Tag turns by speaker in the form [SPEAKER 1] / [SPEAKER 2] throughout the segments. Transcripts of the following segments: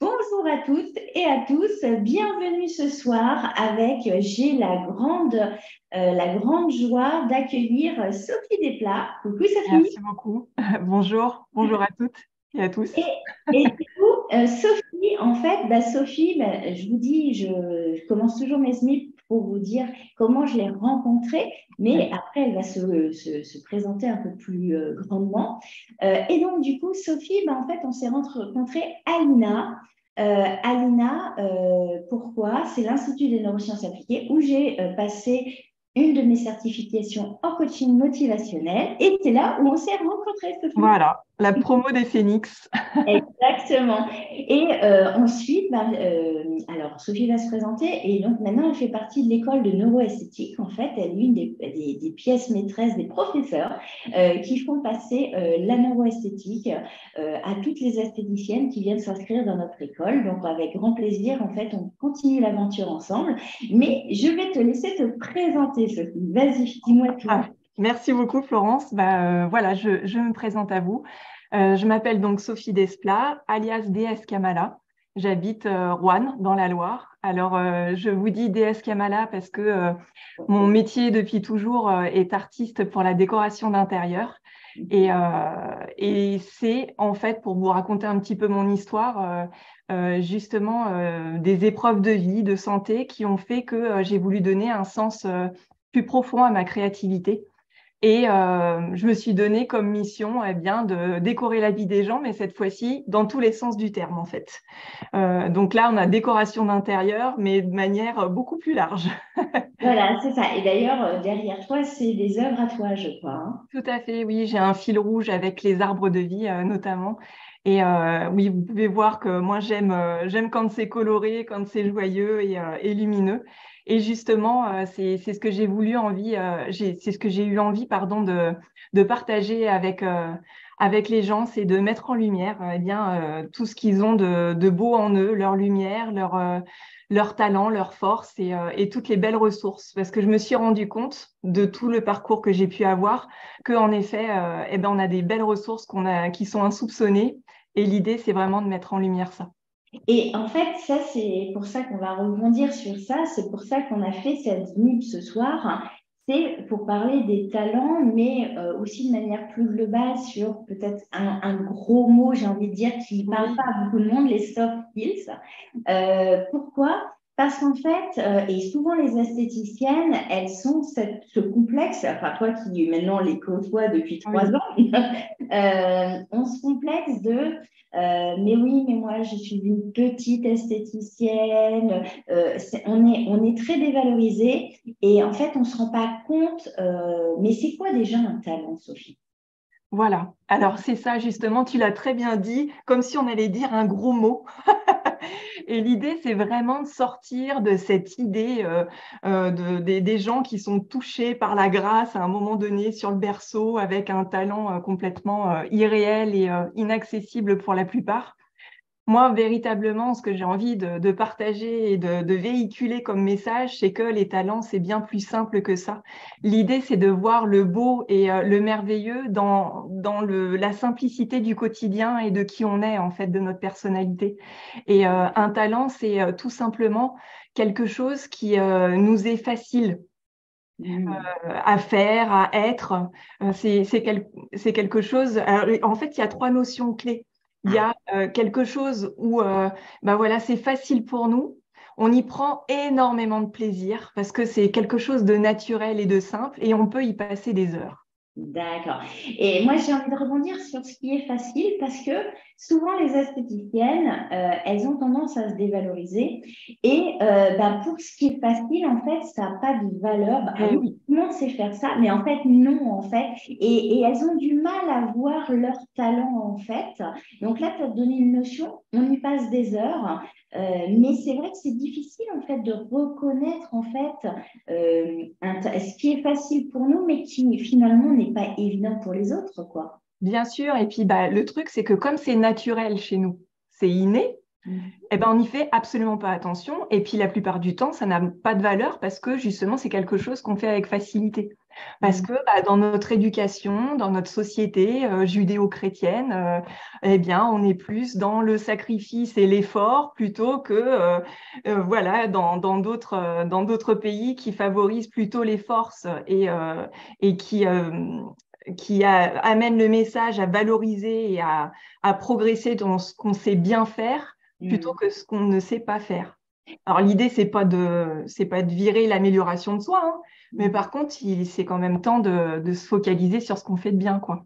[SPEAKER 1] Bonjour à toutes et à tous, bienvenue ce soir j'ai la grande joie d'accueillir Sophie Desplats. Coucou
[SPEAKER 2] Merci
[SPEAKER 1] Sophie.
[SPEAKER 2] beaucoup. Bonjour à toutes et à tous.
[SPEAKER 1] Et, et du coup, Sophie, en fait, Sophie, je vous dis, je commence toujours mes smips pour vous dire comment je l'ai rencontrée, mais après, elle va se présenter un peu plus grandement. Et donc, du coup, Sophie, en fait, on s'est rencontrés à l'INA. Pourquoi? C'est l'Institut des neurosciences appliquées où j'ai passé une de mes certifications en coaching motivationnel et c'est là où on s'est rencontrés, Sophie.
[SPEAKER 2] Voilà, la promo des Phénix.
[SPEAKER 1] Exactement. Et ensuite, alors Sophie va se présenter et donc maintenant elle fait partie de l'école de neuroesthétique. En fait, elle est une des pièces maîtresses des professeurs qui font passer la neuroesthétique à toutes les esthéticiennes qui viennent s'inscrire dans notre école. Donc avec grand plaisir, en fait, on continue l'aventure ensemble. Mais je vais te laisser te présenter, Sophie. Vas-y, dis-moi tout.
[SPEAKER 2] Merci beaucoup, Florence. Voilà, je me présente à vous. Je m'appelle donc Sophie Desplats, alias déesse Kamala. J'habite Roanne, dans la Loire. Alors, je vous dis déesse Kamala parce que mon métier depuis toujours est artiste pour la décoration d'intérieur. Et c'est en fait, pour vous raconter un petit peu mon histoire, justement des épreuves de vie, de santé qui ont fait que j'ai voulu donner un sens plus profond à ma créativité. Et je me suis donné comme mission bien, de décorer la vie des gens, mais cette fois-ci dans tous les sens du terme en fait. Donc là, on a décoration d'intérieur, mais de manière beaucoup plus large.
[SPEAKER 1] Voilà, c'est ça. Et d'ailleurs, derrière toi, c'est des œuvres à toi, je crois, hein.
[SPEAKER 2] Tout à fait, oui, j'ai un fil rouge avec les arbres de vie notamment. Et oui, vous pouvez voir que moi j'aime quand c'est coloré, quand c'est joyeux et lumineux. Et justement, c'est ce que j'ai voulu envie, c'est ce que j'ai eu envie, pardon, de partager avec les gens, c'est de mettre en lumière tout ce qu'ils ont de beau en eux, leur lumière, leur talent, leur force et toutes les belles ressources. Parce que je me suis rendu compte de tout le parcours que j'ai pu avoir qu'en effet, on a des belles ressources qui sont insoupçonnées. Et l'idée, c'est vraiment de mettre en lumière ça.
[SPEAKER 1] Et en fait, ça, c'est pour ça qu'on va rebondir sur ça. C'est pour ça qu'on a fait cette NIP ce soir. C'est pour parler des talents, mais aussi de manière plus globale sur peut-être un gros mot, j'ai envie de dire, qui ne parle pas
[SPEAKER 2] Oui,
[SPEAKER 1] à beaucoup de monde, les soft skills. Pourquoi? Parce qu'en fait, et souvent les esthéticiennes, elles sont ce complexe, enfin toi qui maintenant les côtoies depuis trois
[SPEAKER 2] oui.
[SPEAKER 1] ans, on se complexe de mais oui, mais moi je suis une petite esthéticienne. On est très dévalorisé et en fait on ne se rend pas compte. Mais c'est quoi déjà un talent, Sophie?
[SPEAKER 2] Voilà. Alors, c'est ça, justement, tu l'as très bien dit, comme si on allait dire un gros mot. Et l'idée, c'est vraiment de sortir de cette idée des gens qui sont touchés par la grâce à un moment donné sur le berceau avec un talent complètement irréel et inaccessible pour la plupart. Moi, véritablement, ce que j'ai envie de partager et de véhiculer comme message, c'est que les talents, c'est bien plus simple que ça. L'idée, c'est de voir le beau et le merveilleux dans la simplicité du quotidien et de qui on est, en fait, de notre personnalité. Et un talent, c'est tout simplement quelque chose qui nous est facile
[SPEAKER 1] Hmm.
[SPEAKER 2] à faire, à être. C'est quelque chose. Alors, en fait, il y a trois notions clés. Il y
[SPEAKER 1] Ah,
[SPEAKER 2] a quelque chose où voilà, c'est facile pour nous. On y prend énormément de plaisir parce que c'est quelque chose de naturel et de simple et on peut y passer des heures.
[SPEAKER 1] d'accord. Et moi, j'ai envie de rebondir sur ce qui est facile parce que souvent les esthéticiennes, elles ont tendance à se dévaloriser. Et pour ce qui est facile, en fait, ça n'a pas de valeur. Ah
[SPEAKER 2] Eh
[SPEAKER 1] oui,
[SPEAKER 2] oui.
[SPEAKER 1] tout le monde sait faire ça, mais en fait, non, en fait. Et elles ont du mal à voir leur talent, en fait. Donc là, tu as donné une notion, on y passe des heures. Mais c'est vrai que c'est difficile, en fait, de reconnaître, en fait, ce qui est facile pour nous, mais qui finalement n'est pas évident pour les autres, quoi.
[SPEAKER 2] Bien sûr. Et puis le truc, c'est que comme c'est naturel chez nous, c'est inné.
[SPEAKER 1] Mhm.
[SPEAKER 2] On n'y fait absolument pas attention. Et puis, la plupart du temps, ça n'a pas de valeur parce que justement, c'est quelque chose qu'on fait avec facilité. Parce que dans notre éducation, dans notre société judéo-chrétienne, eh bien, on est plus dans le sacrifice et l'effort plutôt que voilà, dans d'autres pays qui favorisent plutôt les forces et qui amènent le message à valoriser et à progresser dans ce qu'on sait bien faire plutôt que ce qu'on ne sait pas faire. Alors, l'idée, c'est pas de virer l'amélioration de soi, hein, mais par contre, c'est quand même temps de se focaliser sur ce qu'on fait de bien, quoi.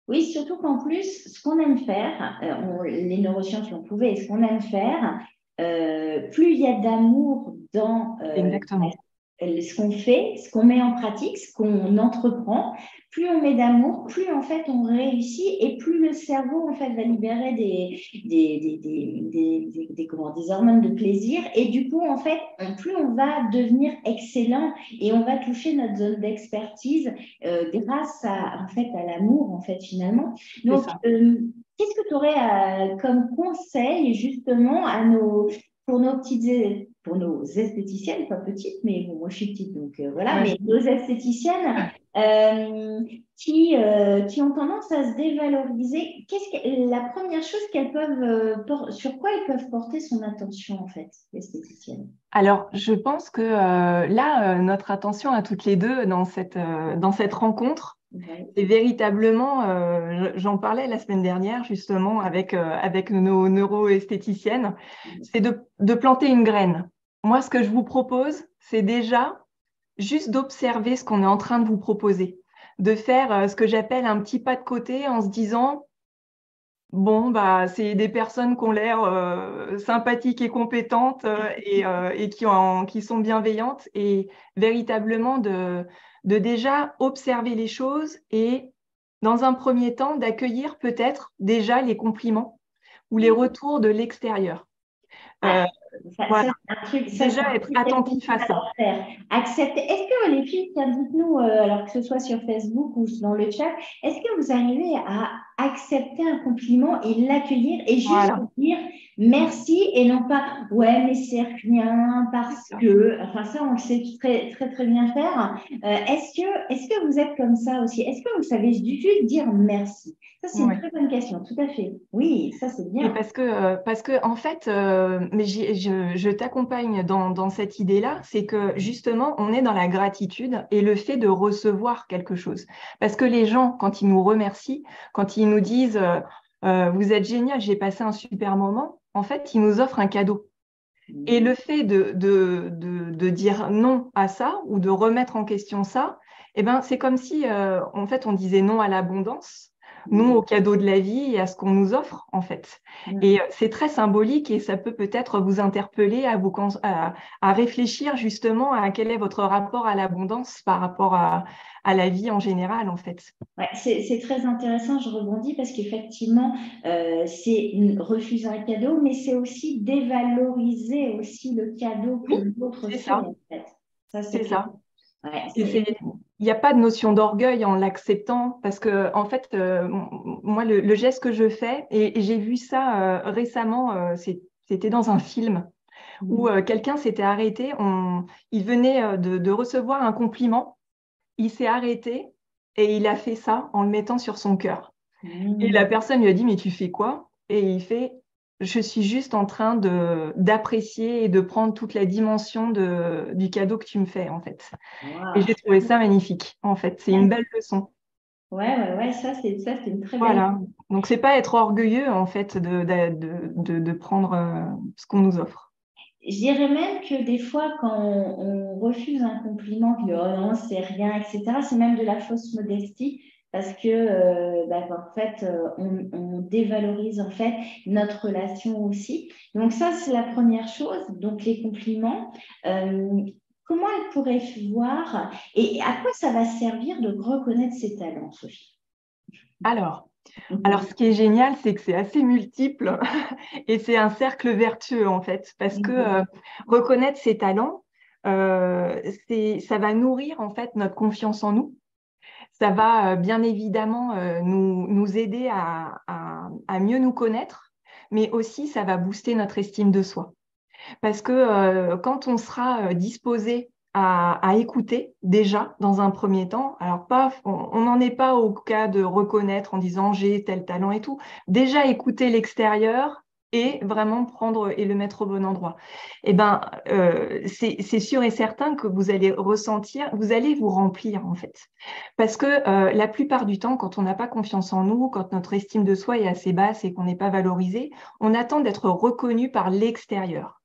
[SPEAKER 1] Oui, surtout qu'en plus, ce qu'on aime faire, les neurosciences l'ont prouvé, et ce qu'on aime faire, plus il y a d'amour dans
[SPEAKER 2] Exactement.
[SPEAKER 1] ce qu'on fait, ce qu'on met en pratique, ce qu'on entreprend, plus on met d'amour, plus en fait on réussit et plus le cerveau en fait va libérer des hormones de plaisir et du coup en fait plus on va devenir excellent et on va toucher notre zone d'expertise grâce à en fait à l'amour en fait finalement.
[SPEAKER 2] C'est
[SPEAKER 1] Donc
[SPEAKER 2] ça.
[SPEAKER 1] qu'est-ce que tu aurais comme conseil justement pour nos petites pour nos esthéticiennes, pas petites, mais bon, moi je suis petite, donc voilà,
[SPEAKER 2] Ouais.
[SPEAKER 1] mais nos esthéticiennes qui ont tendance à se dévaloriser, la première chose qu'elles peuvent, sur quoi elles peuvent porter son attention en fait, l'esthéticienne?
[SPEAKER 2] Alors, je pense que là, notre attention à toutes les deux dans cette rencontre,
[SPEAKER 1] Ouais.
[SPEAKER 2] c'est véritablement, j'en parlais la semaine dernière justement avec nos neuroesthéticiennes, c'est de planter une graine. Moi, ce que je vous propose, c'est déjà juste d'observer ce qu'on est en train de vous proposer, de faire ce que j'appelle un petit pas de côté en se disant, bon, bah, c'est des personnes qui ont l'air sympathiques et compétentes et qui sont bienveillantes et véritablement de déjà observer les choses et dans un premier temps d'accueillir peut-être déjà les compliments ou les retours de l'extérieur.
[SPEAKER 1] Ah,
[SPEAKER 2] Euh, voilà,
[SPEAKER 1] ça, c'est
[SPEAKER 2] déjà
[SPEAKER 1] un
[SPEAKER 2] être
[SPEAKER 1] truc
[SPEAKER 2] attentif à
[SPEAKER 1] essentiel
[SPEAKER 2] ça.
[SPEAKER 1] à faire. Accepter. Est-ce que les filles, tiens, dites-nous, alors que ce soit sur Facebook ou dans le chat, est-ce que vous arrivez à accepter un compliment et l'accueillir et juste
[SPEAKER 2] Voilà,
[SPEAKER 1] dire merci et non pas ouais, mais c'est rien
[SPEAKER 2] c'est
[SPEAKER 1] parce
[SPEAKER 2] ça.
[SPEAKER 1] que. Enfin, ça, on le sait très, très, très bien faire. Est-ce que vous êtes comme ça aussi? Est-ce que vous savez juste dire merci? Ça, c'est une
[SPEAKER 2] Ouais.
[SPEAKER 1] très bonne question, tout à fait. Oui, ça, c'est
[SPEAKER 2] Et
[SPEAKER 1] bien.
[SPEAKER 2] parce que en fait, mais je t'accompagne dans cette idée-là, c'est que justement, on est dans la gratitude et le fait de recevoir quelque chose. Parce que les gens, quand ils nous remercient, quand ils nous disent vous êtes génial, j'ai passé un super moment, en fait, ils nous offrent un cadeau. Et le fait de dire non à ça ou de remettre en question ça, eh ben, c'est comme si en fait, on disait non à l'abondance, non au cadeau de la vie et à ce qu'on nous offre, en fait. Et c'est très symbolique et ça peut peut-être vous interpeller à réfléchir justement à quel est votre rapport à l'abondance par rapport à la vie en général, en fait.
[SPEAKER 1] Ouais, c'est très intéressant, je rebondis parce qu'effectivement, refuser un cadeau, mais c'est aussi dévaloriser aussi le cadeau que
[SPEAKER 2] Oui,
[SPEAKER 1] l'autre
[SPEAKER 2] c'est
[SPEAKER 1] fait,
[SPEAKER 2] ça,
[SPEAKER 1] en fait. Ça, c'est
[SPEAKER 2] c'est
[SPEAKER 1] clair.
[SPEAKER 2] ça.
[SPEAKER 1] Ouais,
[SPEAKER 2] Et il n'y a pas de notion d'orgueil en l'acceptant parce que, en fait, moi, le geste que je fais, et j'ai vu ça récemment, c'était dans un film où quelqu'un s'était arrêté, il venait de recevoir un compliment, il s'est arrêté et il a fait ça en le mettant sur son cœur. Et la
[SPEAKER 1] Mm.
[SPEAKER 2] personne lui a dit, mais tu fais quoi? Et il fait, je suis juste en train d'apprécier et de prendre toute la dimension du cadeau que tu me fais, en fait. Et j'ai
[SPEAKER 1] Wow.
[SPEAKER 2] trouvé ça magnifique, en fait. C'est une belle leçon.
[SPEAKER 1] Ouais, ouais, ouais, ça, c'est une très belle.
[SPEAKER 2] Voilà. Donc, c'est pas être orgueilleux, en fait, de prendre ce qu'on nous offre.
[SPEAKER 1] Je dirais même que des fois, quand on refuse un compliment, que oh non, c'est rien, etc., c'est même de la fausse modestie parce que en fait, on dévalorise en fait notre relation aussi. Donc ça, c'est la première chose. Donc les compliments. Euh, Comment elle pourrait voir et à quoi ça va servir de reconnaître ses talents, Sophie?
[SPEAKER 2] Alors, ce qui est génial, c'est que c'est assez multiple et c'est un cercle vertueux, en fait, parce que reconnaître ses talents, ça va nourrir, en fait, notre confiance en nous. Ça va bien évidemment nous aider à mieux nous connaître, mais aussi ça va booster notre estime de soi. Parce que quand on sera disposé à écouter déjà dans un premier temps. Alors, on n'en est pas au cas de reconnaître en disant j'ai tel talent et tout. Déjà écouter l'extérieur et vraiment prendre et le mettre au bon endroit. Eh ben, c'est sûr et certain que vous allez ressentir, vous allez vous remplir en fait. Parce que la plupart du temps, quand on n'a pas confiance en nous, quand notre estime de soi est assez basse et qu'on n'est pas valorisé, on attend d'être reconnu par l'extérieur.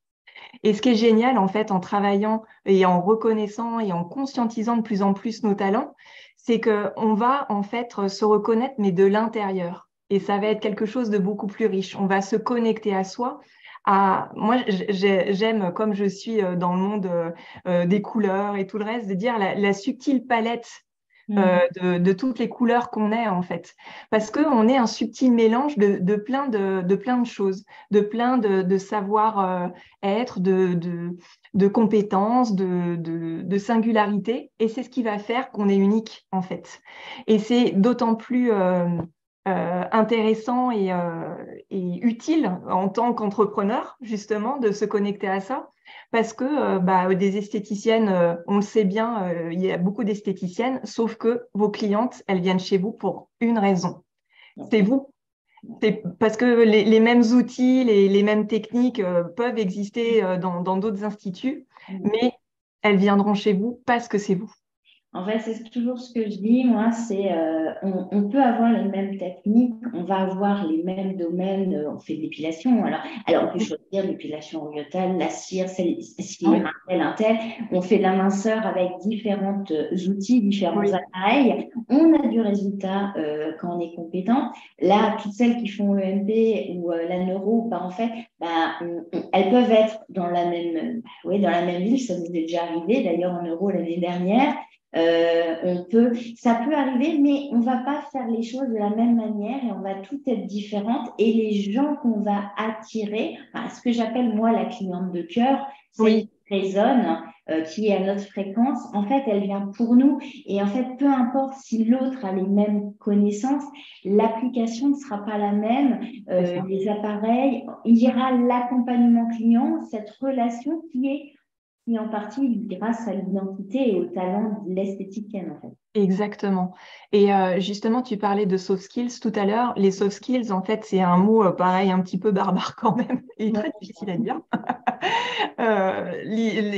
[SPEAKER 2] Et ce qui est génial, en fait, en travaillant et en reconnaissant et en conscientisant de plus en plus nos talents, c'est qu'on va, en fait, se reconnaître, mais de l'intérieur. Et ça va être quelque chose de beaucoup plus riche. On va se connecter à soi. Moi, j'aime, comme je suis dans le monde des couleurs et tout le reste, de dire la subtile palette de toutes les couleurs qu'on est en fait. Parce qu'on est un subtil mélange de plein de choses, de plein de savoir-être, de compétences, de singularités. Et c'est ce qui va faire qu'on est unique en fait. Et c'est d'autant plus intéressant et utile en tant qu'entrepreneur justement de se connecter à ça. Parce que des esthéticiennes, on le sait bien, il y a beaucoup d'esthéticiennes, sauf que vos clientes, elles viennent chez vous pour une raison. C'est vous. C'est parce que les mêmes outils, les mêmes techniques peuvent exister dans d'autres instituts, mais elles viendront chez vous parce que c'est vous.
[SPEAKER 1] En fait, c'est toujours ce que je dis, moi, c'est on peut avoir les mêmes techniques, on va avoir les mêmes domaines, on fait de l'épilation, alors on peut choisir l'épilation orientale, la cire,
[SPEAKER 2] Oui.
[SPEAKER 1] un tel, on fait de la minceur avec différents outils, différents
[SPEAKER 2] Oui.
[SPEAKER 1] appareils, on a du résultat quand on est compétent. Là, toutes celles qui font l'EMP ou la neuro, en fait, elles peuvent être dans la même, dans la même ville, ça nous est déjà arrivé d'ailleurs en neuro l'année dernière. Ça peut arriver, mais on va pas faire les choses de la même manière et on va tout être différente. Et les gens qu'on va attirer, ce que j'appelle moi la cliente de cœur, celle qui résonne, qui est à notre fréquence, en fait, elle vient pour nous. Et en fait, peu importe si l'autre a les mêmes connaissances, l'application ne sera pas la même. Les appareils, il y aura l'accompagnement client, cette relation qui est en partie grâce à l'identité et au talent de l'esthéticienne, en fait.
[SPEAKER 2] Exactement. Et justement, tu parlais de soft skills tout à l'heure. Les soft skills, en fait, c'est un mot pareil, un petit peu barbare quand même, et très difficile à dire.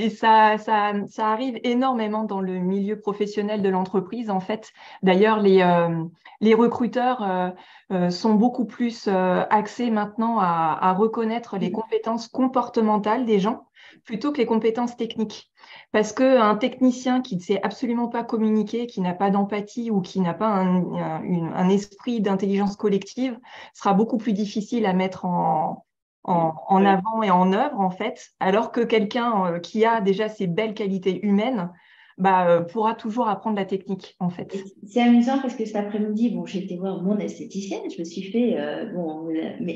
[SPEAKER 2] Ça arrive énormément dans le milieu professionnel de l'entreprise, en fait. D'ailleurs, les recruteurs sont beaucoup plus axés maintenant à reconnaître les compétences comportementales des gens plutôt que les compétences techniques. Parce qu'un technicien qui ne sait absolument pas communiquer, qui n'a pas d'empathie ou qui n'a pas un esprit d'intelligence collective sera beaucoup plus difficile à mettre en avant et en œuvre, en fait, alors que quelqu'un qui a déjà ces belles qualités humaines pourra toujours apprendre la technique, en fait.
[SPEAKER 1] C'est amusant parce que cet après-midi, j'ai été voir mon esthéticienne, je me suis fait,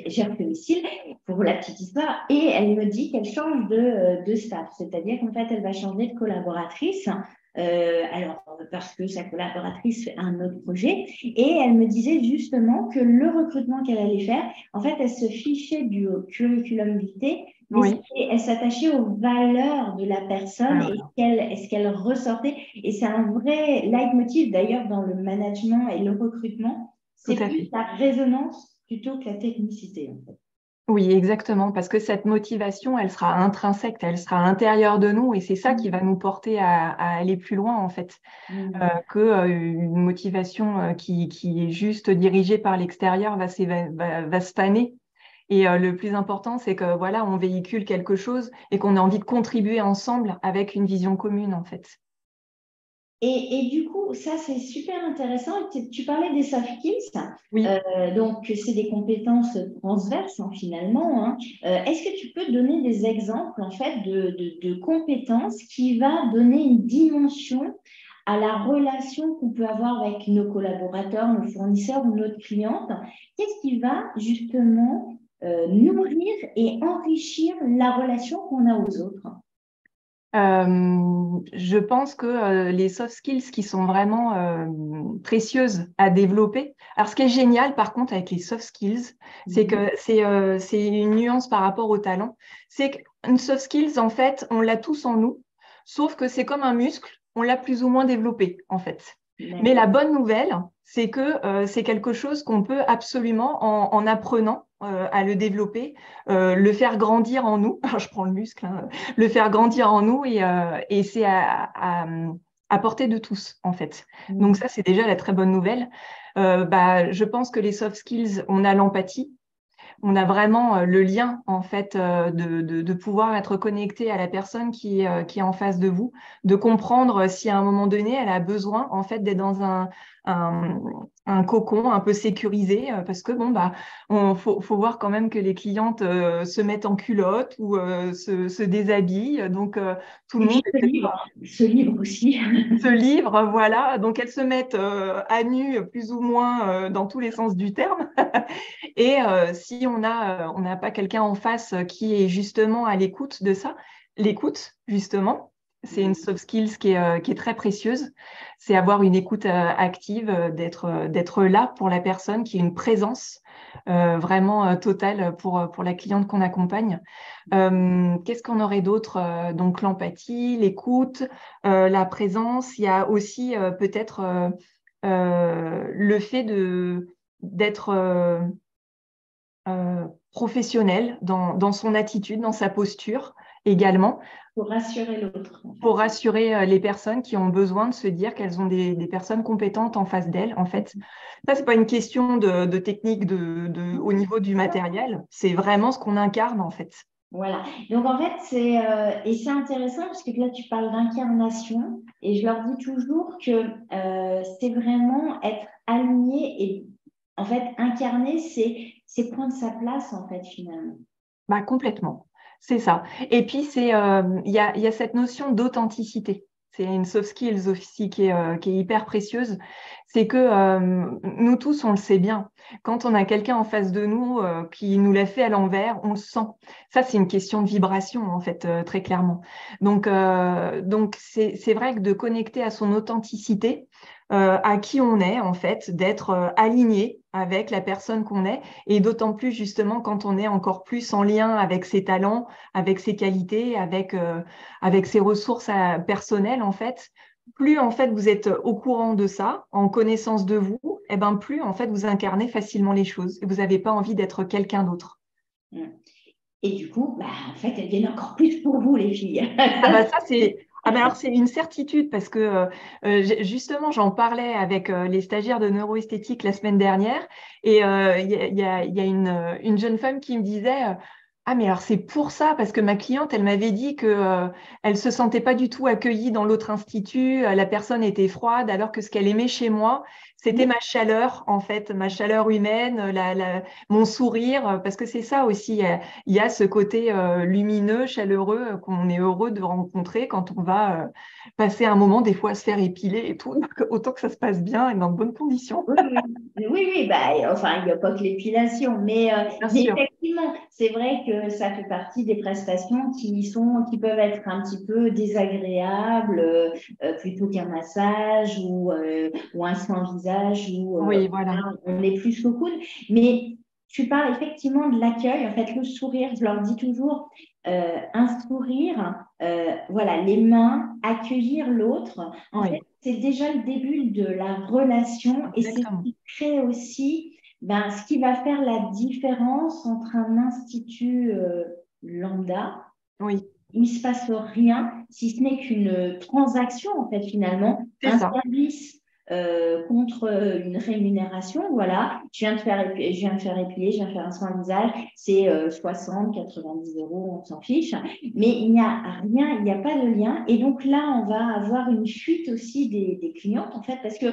[SPEAKER 1] j'ai un domicile pour la petite histoire, et elle me dit qu'elle change de staff, c'est-à-dire qu'en fait, elle va changer de collaboratrice. Parce que sa collaboratrice fait un autre projet, et elle me disait justement que le recrutement qu'elle allait faire, en fait, elle se fichait du curriculum vitae, mais elle s'attachait aux valeurs de la personne et ce qu'elle ressortait. Et c'est un vrai leitmotiv d'ailleurs dans le management et le recrutement. C'est plus la résonance plutôt que la technicité, en fait.
[SPEAKER 2] Oui, exactement, parce que cette motivation, elle sera intrinsèque, elle sera à l'intérieur de nous et c'est ça qui va nous porter à aller plus loin, en fait, qu'une motivation qui est juste dirigée par l'extérieur va se faner. Et le plus important, c'est que voilà, on véhicule quelque chose et qu'on a envie de contribuer ensemble avec une vision commune, en fait.
[SPEAKER 1] Et du coup, ça, c'est super intéressant. Tu parlais des soft skills.
[SPEAKER 2] Oui.
[SPEAKER 1] Donc, c'est des compétences transverses, finalement. Est-ce que tu peux donner des exemples, en fait, de compétences qui va donner une dimension à la relation qu'on peut avoir avec nos collaborateurs, nos fournisseurs ou notre cliente? Qu'est-ce qui va justement nourrir et enrichir la relation qu'on a aux autres?
[SPEAKER 2] Je pense que les soft skills qui sont vraiment précieuses à développer. Alors, ce qui est génial, par contre, avec les soft skills, c'est que c'est une nuance par rapport au talent. C'est qu'une soft skills, en fait, on l'a tous en nous, sauf que c'est comme un muscle, on l'a plus ou moins développé en fait. Mais
[SPEAKER 1] D'accord.
[SPEAKER 2] la bonne nouvelle, c'est que c'est quelque chose qu'on peut absolument, en apprenant à le développer, le faire grandir en nous. Je prends le muscle, hein, le faire grandir en nous et c'est à portée de tous, en fait. Donc
[SPEAKER 1] Mm.
[SPEAKER 2] ça, c'est déjà la très bonne nouvelle. Je pense que les soft skills, on a l'empathie. On a vraiment le lien en fait de pouvoir être connecté à la personne qui est en face de vous, de comprendre si à un moment donné elle a besoin en fait d'être dans un, un cocon un peu sécurisé parce que faut voir quand même que les clientes se mettent en culotte ou se déshabillent, donc tout le
[SPEAKER 1] Et
[SPEAKER 2] monde
[SPEAKER 1] puis
[SPEAKER 2] est peut-être
[SPEAKER 1] ce livre aussi.
[SPEAKER 2] ce livre, voilà. Donc, elles se mettent à nu, plus ou moins dans tous les sens du terme. Et si on n'a pas quelqu'un en face qui est justement à l'écoute de ça, l'écoute, justement, c'est une soft skills qui est très précieuse. C'est avoir une écoute active, d'être là pour la personne, qui est une présence vraiment totale pour la cliente qu'on accompagne. Qu'est-ce qu'on aurait d'autre? Donc, l'empathie, l'écoute, la présence. Il y a aussi peut-être le fait d'être professionnel dans son attitude, dans sa posture également,
[SPEAKER 1] Pour rassurer l'autre, en
[SPEAKER 2] pour
[SPEAKER 1] fait.
[SPEAKER 2] rassurer les personnes qui ont besoin de se dire qu'elles ont des personnes compétentes en face d'elles. En fait, ça, c'est pas une question de technique au niveau du matériel, c'est vraiment ce qu'on incarne en fait.
[SPEAKER 1] Voilà. Donc, en fait, et c'est intéressant parce que là, tu parles d'incarnation et je leur dis toujours que c'est vraiment être aligné et, en fait, incarner, c'est prendre sa place, en fait, finalement.
[SPEAKER 2] Bah, complètement, c'est ça. Et puis, il y a cette notion d'authenticité. C'est une soft skills aussi qui est hyper précieuse. C'est que nous tous, on le sait bien. Quand on a quelqu'un en face de nous qui nous l'a fait à l'envers, on le sent. Ça, c'est une question de vibration, en fait, très clairement. Donc c'est vrai que de connecter à son authenticité, à qui on est, en fait, d'être aligné avec la personne qu'on est, et d'autant plus justement quand on est encore plus en lien avec ses talents, avec ses qualités, avec ses ressources personnelles en fait. Plus en fait vous êtes au courant de ça, en connaissance de vous, et ben plus en fait vous incarnez facilement les choses et vous n'avez pas envie d'être quelqu'un d'autre.
[SPEAKER 1] Mm. Et du coup, bah, en fait, elles viennent encore plus pour vous, les filles.
[SPEAKER 2] Ah bah ça c'est alors c'est une certitude parce que justement j'en parlais avec les stagiaires de neuroesthétique la semaine dernière et il y a une jeune femme qui me disait ah mais alors c'est pour ça parce que ma cliente elle m'avait dit que elle se sentait pas du tout accueillie dans l'autre institut, la personne était froide alors que ce qu'elle aimait chez moi c'était ma chaleur en fait, ma chaleur humaine, mon sourire parce que c'est ça aussi. Il y a ce côté lumineux, chaleureux qu'on est heureux de rencontrer quand on va passer un moment, des fois, à se faire épiler et tout. Donc, autant que ça se passe bien et dans de bonnes conditions.
[SPEAKER 1] Oui, oui, oui, oui, bah, enfin, il n'y a pas que l'épilation,
[SPEAKER 2] Bien
[SPEAKER 1] mais
[SPEAKER 2] sûr.
[SPEAKER 1] effectivement, c'est vrai que ça fait partie des prestations qui peuvent être un petit peu désagréables, plutôt qu'un massage ou un soin visage où
[SPEAKER 2] Oui, voilà.
[SPEAKER 1] là, on est plus au coude. Mais tu parles effectivement de l'accueil, en fait, le sourire, je leur dis toujours, un sourire, voilà, les mains, accueillir l'autre. En fait,
[SPEAKER 2] Oui,
[SPEAKER 1] c'est déjà le début de la relation et c'est ce
[SPEAKER 2] exactement.
[SPEAKER 1] qui crée aussi ce qui va faire la différence entre un institut lambda
[SPEAKER 2] Oui,
[SPEAKER 1] où il ne se passe rien, si ce n'est qu'une transaction, en fait, finalement,
[SPEAKER 2] c'est
[SPEAKER 1] un
[SPEAKER 2] ça.
[SPEAKER 1] service contre une rémunération. Voilà, je viens de faire épiler, je viens de faire un soin de visage, c'est 60, 90 euros, on s'en fiche. Mais il n'y a rien, il n'y a pas de lien. Et donc là, on va avoir une chute aussi des clientes, en fait, parce que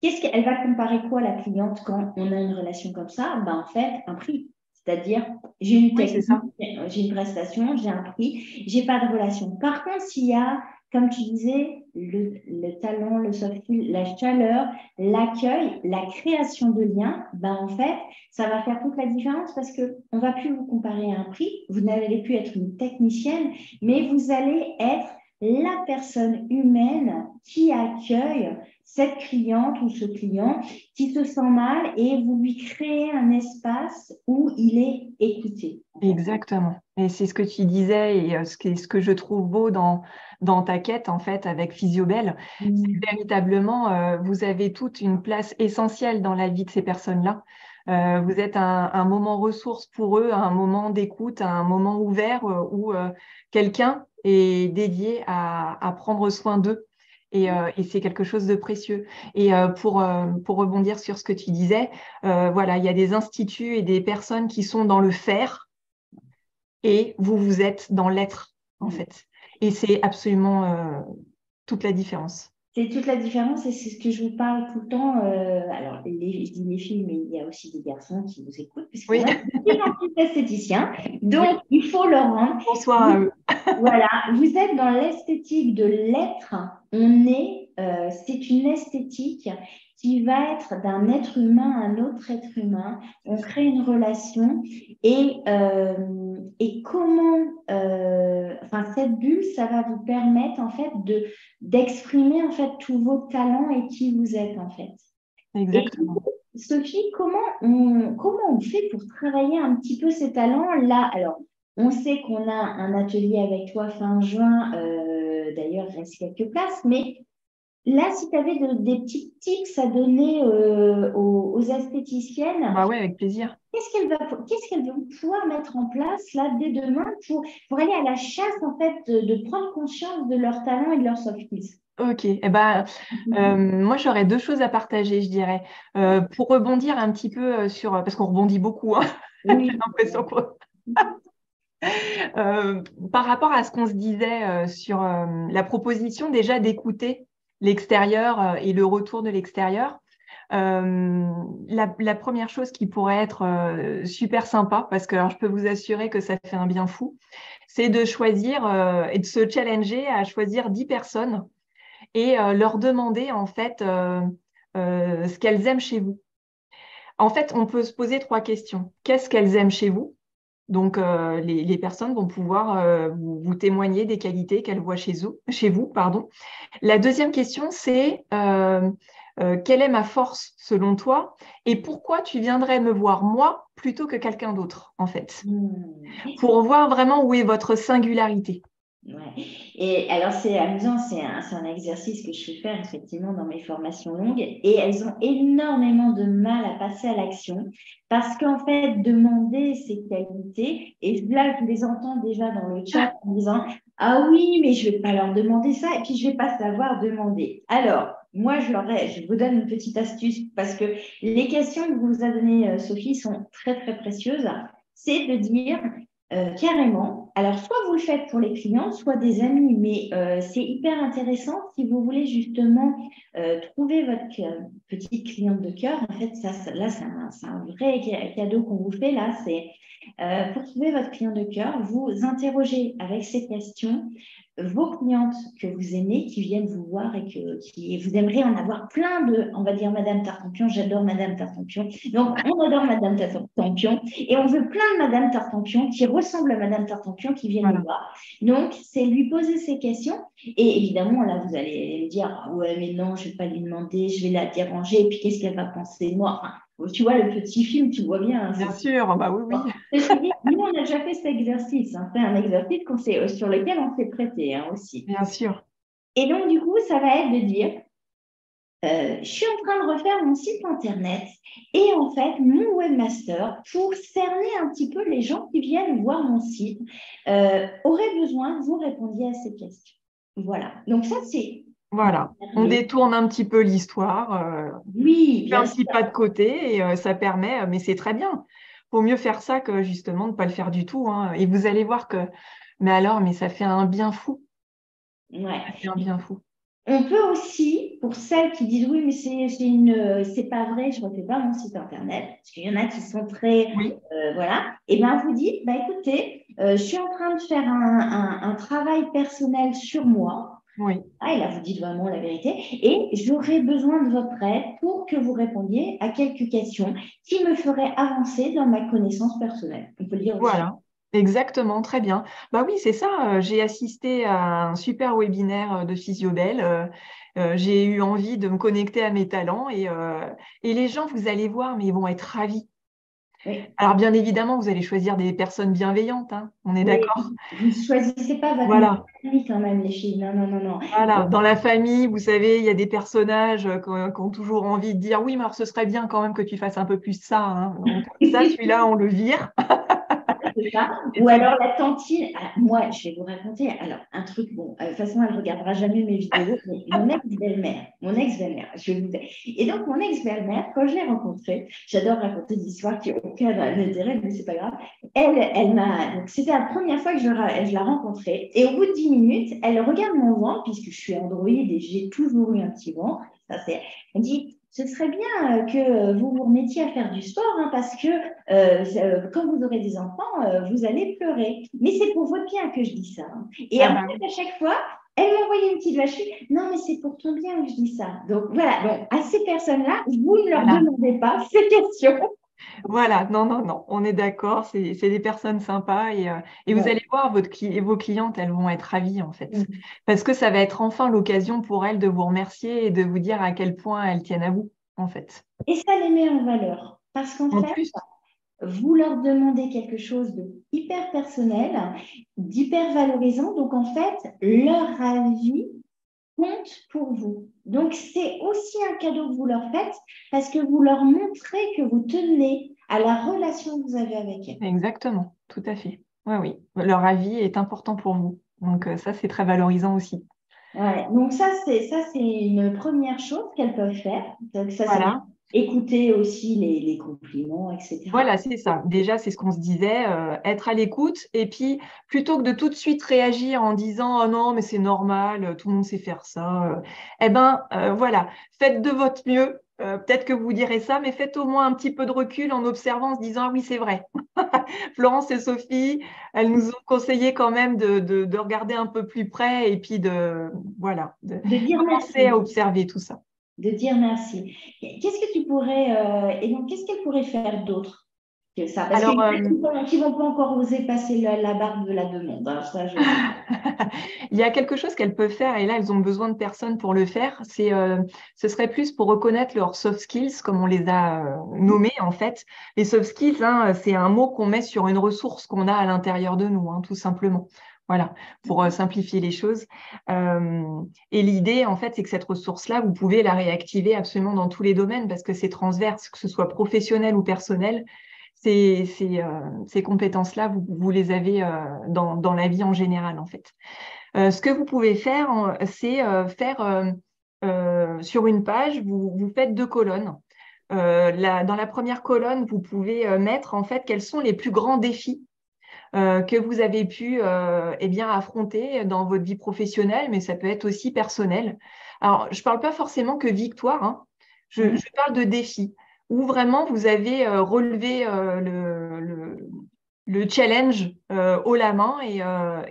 [SPEAKER 1] qu'est-ce qu'elle va comparer quoi, la cliente, quand on a une relation comme ça? Ben, en fait, un prix. C'est-à-dire, j'ai une
[SPEAKER 2] Oui, c'est
[SPEAKER 1] technique,
[SPEAKER 2] ça.
[SPEAKER 1] j'ai une prestation, j'ai un prix, j'ai pas de relation. Par contre, s'il y a, comme tu disais, le talent, le soft skill, la chaleur, l'accueil, la création de liens, ben en fait, ça va faire toute la différence parce que on va plus vous comparer à un prix, vous n'allez plus être une technicienne, mais vous allez être la personne humaine qui accueille cette cliente ou ce client qui se sent mal et vous lui créez un espace où il est écouté. En fait.
[SPEAKER 2] Exactement. Et c'est ce que tu disais et ce que je trouve beau dans ta quête, en fait, avec Physiobel, c'est
[SPEAKER 1] Mm.
[SPEAKER 2] véritablement, vous avez toute une place essentielle dans la vie de ces personnes-là. Vous êtes un moment ressource pour eux, un moment d'écoute, un moment ouvert où quelqu'un est dédié à prendre soin d'eux. Et c'est quelque chose de précieux. Et pour rebondir sur ce que tu disais, voilà, il y a des instituts et des personnes qui sont dans le faire et vous, vous êtes dans l'être, en
[SPEAKER 1] Mm.
[SPEAKER 2] fait. Et c'est absolument toute la différence.
[SPEAKER 1] C'est toute la différence et c'est ce que je vous parle tout le temps. Alors, je dis les filles, mais il y a aussi des garçons qui vous écoutent, puisqu'on
[SPEAKER 2] Oui,
[SPEAKER 1] a de plus en plus d'esthéticiens. Donc,
[SPEAKER 2] oui.
[SPEAKER 1] il faut leur rendre.
[SPEAKER 2] Bonsoir à eux.
[SPEAKER 1] Voilà, vous êtes dans l'esthétique de l'être. C'est une esthétique qui va être d'un être humain à un autre être humain. On crée une relation et comment, enfin, cette bulle, ça va vous permettre en fait d'exprimer en fait tous vos talents et qui vous êtes en fait. Et
[SPEAKER 2] Exactement.
[SPEAKER 1] Sophie, comment on fait pour travailler un petit peu ces talents-là? Alors, on sait qu'on a un atelier avec toi fin juin, d'ailleurs, il reste quelques places, mais là, si tu avais des petits tips à donner aux esthéticiennes,
[SPEAKER 2] Bah ouais, avec plaisir.
[SPEAKER 1] qu'est-ce qu'elles vont pouvoir mettre en place là dès demain pour aller à la chasse en fait de prendre conscience de leurs talents et de leurs soft skills?
[SPEAKER 2] Ok. Eh ben, moi, j'aurais deux choses à partager, je dirais. Pour rebondir un petit peu sur, parce qu'on rebondit beaucoup, hein, j'ai
[SPEAKER 1] Oui.
[SPEAKER 2] l'impression Euh, par rapport à ce qu'on se disait sur la proposition déjà d'écouter l'extérieur et le retour de l'extérieur, la première chose qui pourrait être super sympa, parce que alors, je peux vous assurer que ça fait un bien fou, c'est de choisir et de se challenger à choisir 10 personnes et leur demander en fait ce qu'elles aiment chez vous. En fait, on peut se poser trois questions. Qu'est-ce qu'elles aiment chez vous? Donc, les personnes vont pouvoir vous témoigner des qualités qu'elles voient chez vous, pardon. La deuxième question, c'est quelle est ma force selon toi et pourquoi tu viendrais me voir moi plutôt que quelqu'un d'autre, en fait,
[SPEAKER 1] Hmm.
[SPEAKER 2] pour voir vraiment où est votre singularité.
[SPEAKER 1] Ouais. Et alors, c'est amusant, c'est un exercice que je fais faire effectivement dans mes formations longues et elles ont énormément de mal à passer à l'action parce qu'en fait, demander ces qualités, et là, je les entends déjà dans le chat en disant, ah oui, mais je vais pas leur demander ça et puis je vais pas savoir demander. Alors, moi, je vous donne une petite astuce parce que les questions que vous a données Sophie sont très, très précieuses. C'est de dire, carrément. Alors, soit vous le faites pour les clients, soit des amis, mais c'est hyper intéressant si vous voulez justement trouver votre petite cliente de cœur. En fait, là, c'est un vrai cadeau qu'on vous fait. Là, c'est pour trouver votre client de cœur, vous interrogez avec ces questions vos clientes que vous aimez, qui viennent vous voir et qui vous aimeriez en avoir plein de, on va dire Madame Tartampion, j'adore Madame Tartampion. Donc, on adore Madame Tartampion et on veut plein de Madame Tartampion qui ressemblent à Madame Tartampion qui viennent nous
[SPEAKER 2] Voilà.
[SPEAKER 1] voir. Donc, c'est lui poser ces questions et évidemment, là, vous allez me dire, ah ouais, mais non, je ne vais pas lui demander, je vais la déranger et puis qu'est-ce qu'elle va penser de moi? Enfin, tu vois, le petit film, tu vois bien, hein,
[SPEAKER 2] Bien sûr, bah oui, oui,
[SPEAKER 1] ceci dit, nous, on a déjà fait cet exercice. Hein. C'est un exercice sur lequel on s'est prêté hein, aussi.
[SPEAKER 2] bien sûr.
[SPEAKER 1] Et donc, du coup, ça va être de dire, je suis en train de refaire mon site internet et en fait, mon webmaster, pour cerner un petit peu les gens qui viennent voir mon site, aurait besoin que vous répondiez à ces questions. Voilà. Donc, ça, c'est
[SPEAKER 2] Voilà. On détourne un petit peu l'histoire,
[SPEAKER 1] oui,
[SPEAKER 2] fait
[SPEAKER 1] bien
[SPEAKER 2] un petit
[SPEAKER 1] sûr.
[SPEAKER 2] pas de côté et ça permet, mais c'est très bien. Faut mieux faire ça que justement ne pas le faire du tout, hein. Et vous allez voir que, mais alors, mais ça fait un bien fou. Ça fait
[SPEAKER 1] Ouais.
[SPEAKER 2] un bien fou.
[SPEAKER 1] On peut aussi, pour celles qui disent oui, mais c'est pas vrai, je ne refais pas mon site internet, parce qu'il y en a qui sont très,
[SPEAKER 2] Oui,
[SPEAKER 1] voilà, et bien vous dites, bah écoutez, je suis en train de faire un travail personnel sur moi.
[SPEAKER 2] oui,
[SPEAKER 1] Ah, et là, vous dites vraiment la vérité. Et j'aurais besoin de votre aide pour que vous répondiez à quelques questions qui me feraient avancer dans ma connaissance personnelle. On peut le dire aussi.
[SPEAKER 2] voilà. Exactement, très bien. Bah oui, c'est ça. J'ai assisté à un super webinaire de Physiobel. J'ai eu envie de me connecter à mes talents et les gens, vous allez voir, mais ils vont être ravis.
[SPEAKER 1] Oui.
[SPEAKER 2] Alors, bien évidemment, vous allez choisir des personnes bienveillantes, hein, on est
[SPEAKER 1] Oui,
[SPEAKER 2] d'accord?
[SPEAKER 1] vous ne choisissez pas votre meilleure
[SPEAKER 2] Voilà.
[SPEAKER 1] amie quand même, les filles. Non, non, non, non.
[SPEAKER 2] Voilà, dans la famille, vous savez, il y a des personnages qui ont toujours envie de dire oui, mais alors ce serait bien quand même que tu fasses un peu plus ça, hein. Donc ça, celui-là, on le vire.
[SPEAKER 1] C'est ça.
[SPEAKER 2] Et
[SPEAKER 1] Ou
[SPEAKER 2] c'est
[SPEAKER 1] alors la tantine. Ah, moi, je vais vous raconter alors un truc. Bon, de toute façon, elle ne regardera jamais mes vidéos. Mais mon ex-belle-mère, je vais vous dire. Et donc, mon ex-belle-mère, quand je l'ai rencontrée, j'adore raconter des histoires qui n'ont aucun intérêt, mais c'est pas grave. Elle m'a. Donc, c'était la première fois que je la rencontrais. Et au bout de 10 minutes, elle regarde mon ventre, puisque je suis androïde et j'ai toujours eu un petit ventre. Ça, c'est. Elle dit. Ce serait bien que vous vous remettiez à faire du sport hein, parce que quand vous aurez des enfants, vous allez pleurer. Mais c'est pour votre bien que je dis ça, hein. Et
[SPEAKER 2] ah
[SPEAKER 1] en
[SPEAKER 2] bah
[SPEAKER 1] fait,
[SPEAKER 2] oui.
[SPEAKER 1] à chaque fois, elle m'envoyait une petite vache. Non, mais c'est pour ton bien que je dis ça. Donc voilà, donc, à ces personnes-là, vous ne leur
[SPEAKER 2] Voilà.
[SPEAKER 1] demandez pas ces questions.
[SPEAKER 2] Voilà, non, non, non, on est d'accord, c'est des personnes sympas et vous
[SPEAKER 1] Ouais.
[SPEAKER 2] allez voir, vos clientes, elles vont être ravies en fait, parce que ça va être enfin l'occasion pour elles de vous remercier et de vous dire à quel point elles tiennent à vous en fait.
[SPEAKER 1] Et ça les met en valeur. Parce qu'en
[SPEAKER 2] En
[SPEAKER 1] fait,
[SPEAKER 2] plus,
[SPEAKER 1] vous leur demandez quelque chose de hyper personnel, d'hyper valorisant. Donc en fait, leur avis compte pour vous. Donc, c'est aussi un cadeau que vous leur faites parce que vous leur montrez que vous tenez à la relation que vous avez avec elles.
[SPEAKER 2] exactement, tout à fait. Oui, oui, leur avis est important pour vous. Donc ça, c'est très valorisant aussi.
[SPEAKER 1] Ouais, donc ça, c'est une première chose qu'elles peuvent faire. Donc, ça, c'est bien.
[SPEAKER 2] Voilà.
[SPEAKER 1] Écouter aussi les compliments, etc.
[SPEAKER 2] Voilà, c'est ça. Déjà, c'est ce qu'on se disait, être à l'écoute. Et puis, plutôt que de tout de suite réagir en disant oh non, mais c'est normal, tout le monde sait faire ça, eh ben, voilà, faites de votre mieux. Peut-être que vous direz ça, mais faites au moins un petit peu de recul en observant, en se disant ah oui, c'est vrai. Florence et Sophie, elles nous ont conseillé quand même de regarder un peu plus près et puis voilà, de
[SPEAKER 1] De dire
[SPEAKER 2] commencer à
[SPEAKER 1] merci.
[SPEAKER 2] observer tout ça.
[SPEAKER 1] De dire merci. Qu'est-ce que tu pourrais, et donc, qu'est-ce qu'elles pourraient faire d'autre que ça? Parce qu'il
[SPEAKER 2] Alors,
[SPEAKER 1] y en a qui ne vont pas encore oser passer la barre de la demande, hein. Ça,
[SPEAKER 2] il y a quelque chose qu'elles peuvent faire et là, elles ont besoin de personnes pour le faire. Ce serait plus pour reconnaître leurs soft skills, comme on les a nommés en fait. Les soft skills, hein, c'est un mot qu'on met sur une ressource qu'on a à l'intérieur de nous, hein, tout simplement. Voilà, pour simplifier les choses. Euh, et l'idée, en fait, c'est que cette ressource-là, vous pouvez la réactiver absolument dans tous les domaines parce que c'est transverse, que ce soit professionnel ou personnel. Ces compétences-là, vous les avez dans la vie en général, en fait. Ce que vous pouvez faire, c'est faire sur une page, vous faites 2 colonnes. Dans la première colonne, vous pouvez mettre en fait quels sont les plus grands défis que vous avez pu eh bien, affronter dans votre vie professionnelle, mais ça peut être aussi personnel. Alors, je ne parle pas forcément que victoire, hein. Je parle de défis où vraiment vous avez relevé le challenge haut la main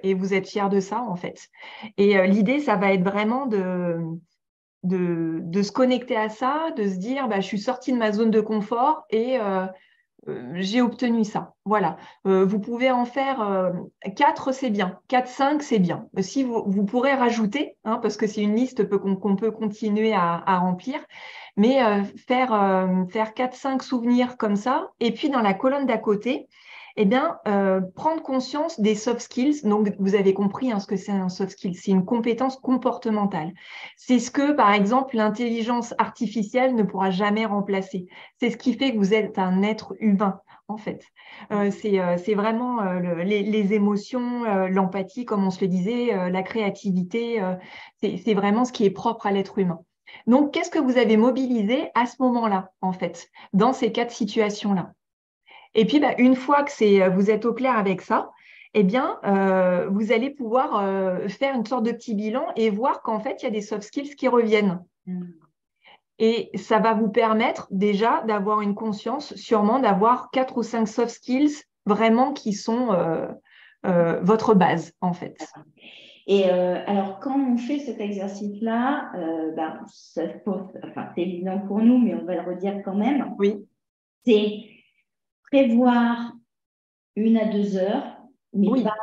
[SPEAKER 2] et vous êtes fier de ça en fait. Et l'idée, ça va être vraiment de se connecter à ça, de se dire, bah, je suis sortie de ma zone de confort et j'ai obtenu ça. Voilà. Vous pouvez en faire 4, c'est bien. 4, 5, c'est bien. Si vous pourrez rajouter, hein, parce que c'est une liste qu'on peut continuer à remplir, mais faire 4, 5 souvenirs comme ça. Et puis dans la colonne d'à côté, eh bien, prendre conscience des soft skills. Donc, vous avez compris hein, ce que c'est un soft skill. C'est une compétence comportementale. C'est ce que, par exemple, l'intelligence artificielle ne pourra jamais remplacer. C'est ce qui fait que vous êtes un être humain, en fait. C'est vraiment les émotions, l'empathie, comme on se le disait, la créativité. C'est vraiment ce qui est propre à l'être humain. Donc, qu'est-ce que vous avez mobilisé à ce moment-là, en fait, dans ces 4 situations-là? Et puis, bah, une fois que vous êtes au clair avec ça, eh bien, vous allez pouvoir faire une sorte de petit bilan et voir qu'en fait, il y a des soft skills qui reviennent. Et ça va vous permettre déjà d'avoir une conscience, sûrement d'avoir 4 ou 5 soft skills vraiment qui sont votre base, en fait.
[SPEAKER 1] Et alors, quand on fait cet exercice-là, ben, enfin, c'est évident pour nous, mais on va le redire quand même,
[SPEAKER 2] Oui,
[SPEAKER 1] c'est prévoir 1 à 2 heures, mais
[SPEAKER 2] oui,
[SPEAKER 1] pas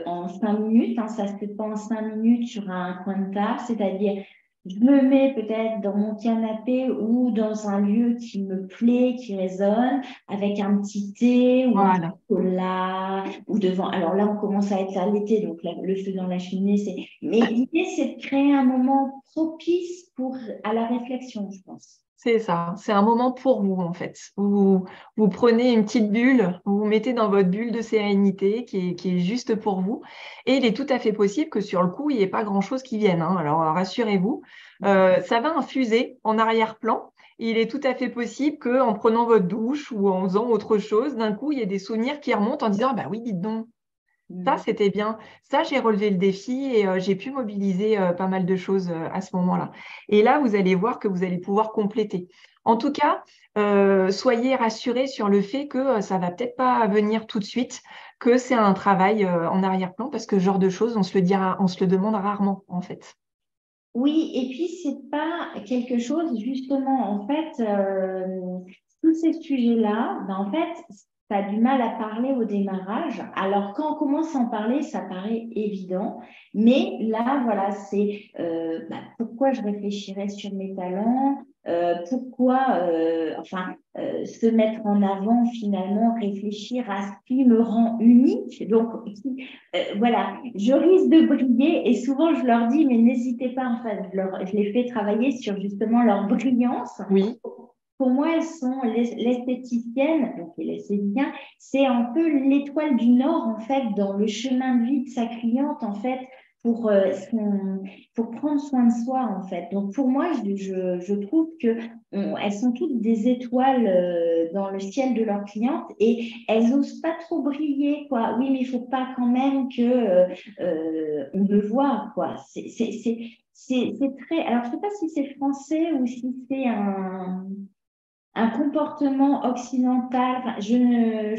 [SPEAKER 1] en 5 minutes, hein, ça ne se fait pas en 5 minutes sur un coin de table, c'est-à-dire je me mets peut-être dans mon canapé ou dans un lieu qui me plaît, qui résonne, avec un petit thé ou un
[SPEAKER 2] Voilà.
[SPEAKER 1] chocolat ou devant. Alors là, on commence à être à l'été, donc le feu dans la cheminée, c'est. Mais l'idée, c'est de créer un moment propice à la réflexion, je pense.
[SPEAKER 2] C'est ça, c'est un moment pour vous en fait. Vous prenez une petite bulle, vous vous mettez dans votre bulle de sérénité qui est juste pour vous. Et il est tout à fait possible que sur le coup, il n'y ait pas grand-chose qui vienne, hein. Alors rassurez-vous, ça va infuser en arrière-plan. Il est tout à fait possible qu'en prenant votre douche ou en faisant autre chose, d'un coup, il y ait des souvenirs qui remontent en disant, ah bah oui, dites donc, ça,
[SPEAKER 1] Mm.
[SPEAKER 2] c'était bien. Ça, j'ai relevé le défi et j'ai pu mobiliser pas mal de choses à ce moment-là. Et là, vous allez voir que vous allez pouvoir compléter. En tout cas, soyez rassurés sur le fait que ça va peut-être pas venir tout de suite, que c'est un travail en arrière-plan parce que ce genre de choses, on se le demande rarement, en fait.
[SPEAKER 1] Oui, et puis c'est pas quelque chose, justement, en fait, tous ces sujets-là, ben, en fait, tu as du mal à parler au démarrage. Alors, quand on commence à en parler, ça paraît évident, mais là, voilà, c'est ben, pourquoi je réfléchirais sur mes talents, pourquoi, enfin, se mettre en avant, finalement, réfléchir à ce qui me rend unique. Donc, voilà, je risque de briller et souvent je leur dis, mais n'hésitez pas, en fait, je les fais travailler sur justement leur brillance.
[SPEAKER 2] Oui,
[SPEAKER 1] Pour moi, elles sont l'esthéticienne, donc et l'esthéticien, c'est un peu l'étoile du Nord, en fait, dans le chemin de vie de sa cliente, en fait, pour, pour prendre soin de soi, en fait. Donc, pour moi, je trouve que elles sont toutes des étoiles dans le ciel de leur cliente et elles osent pas trop briller, quoi. Oui, mais il faut pas quand même que on le voit, quoi. C'est très. Alors, je sais pas si c'est français ou si c'est un comportement occidental, enfin, je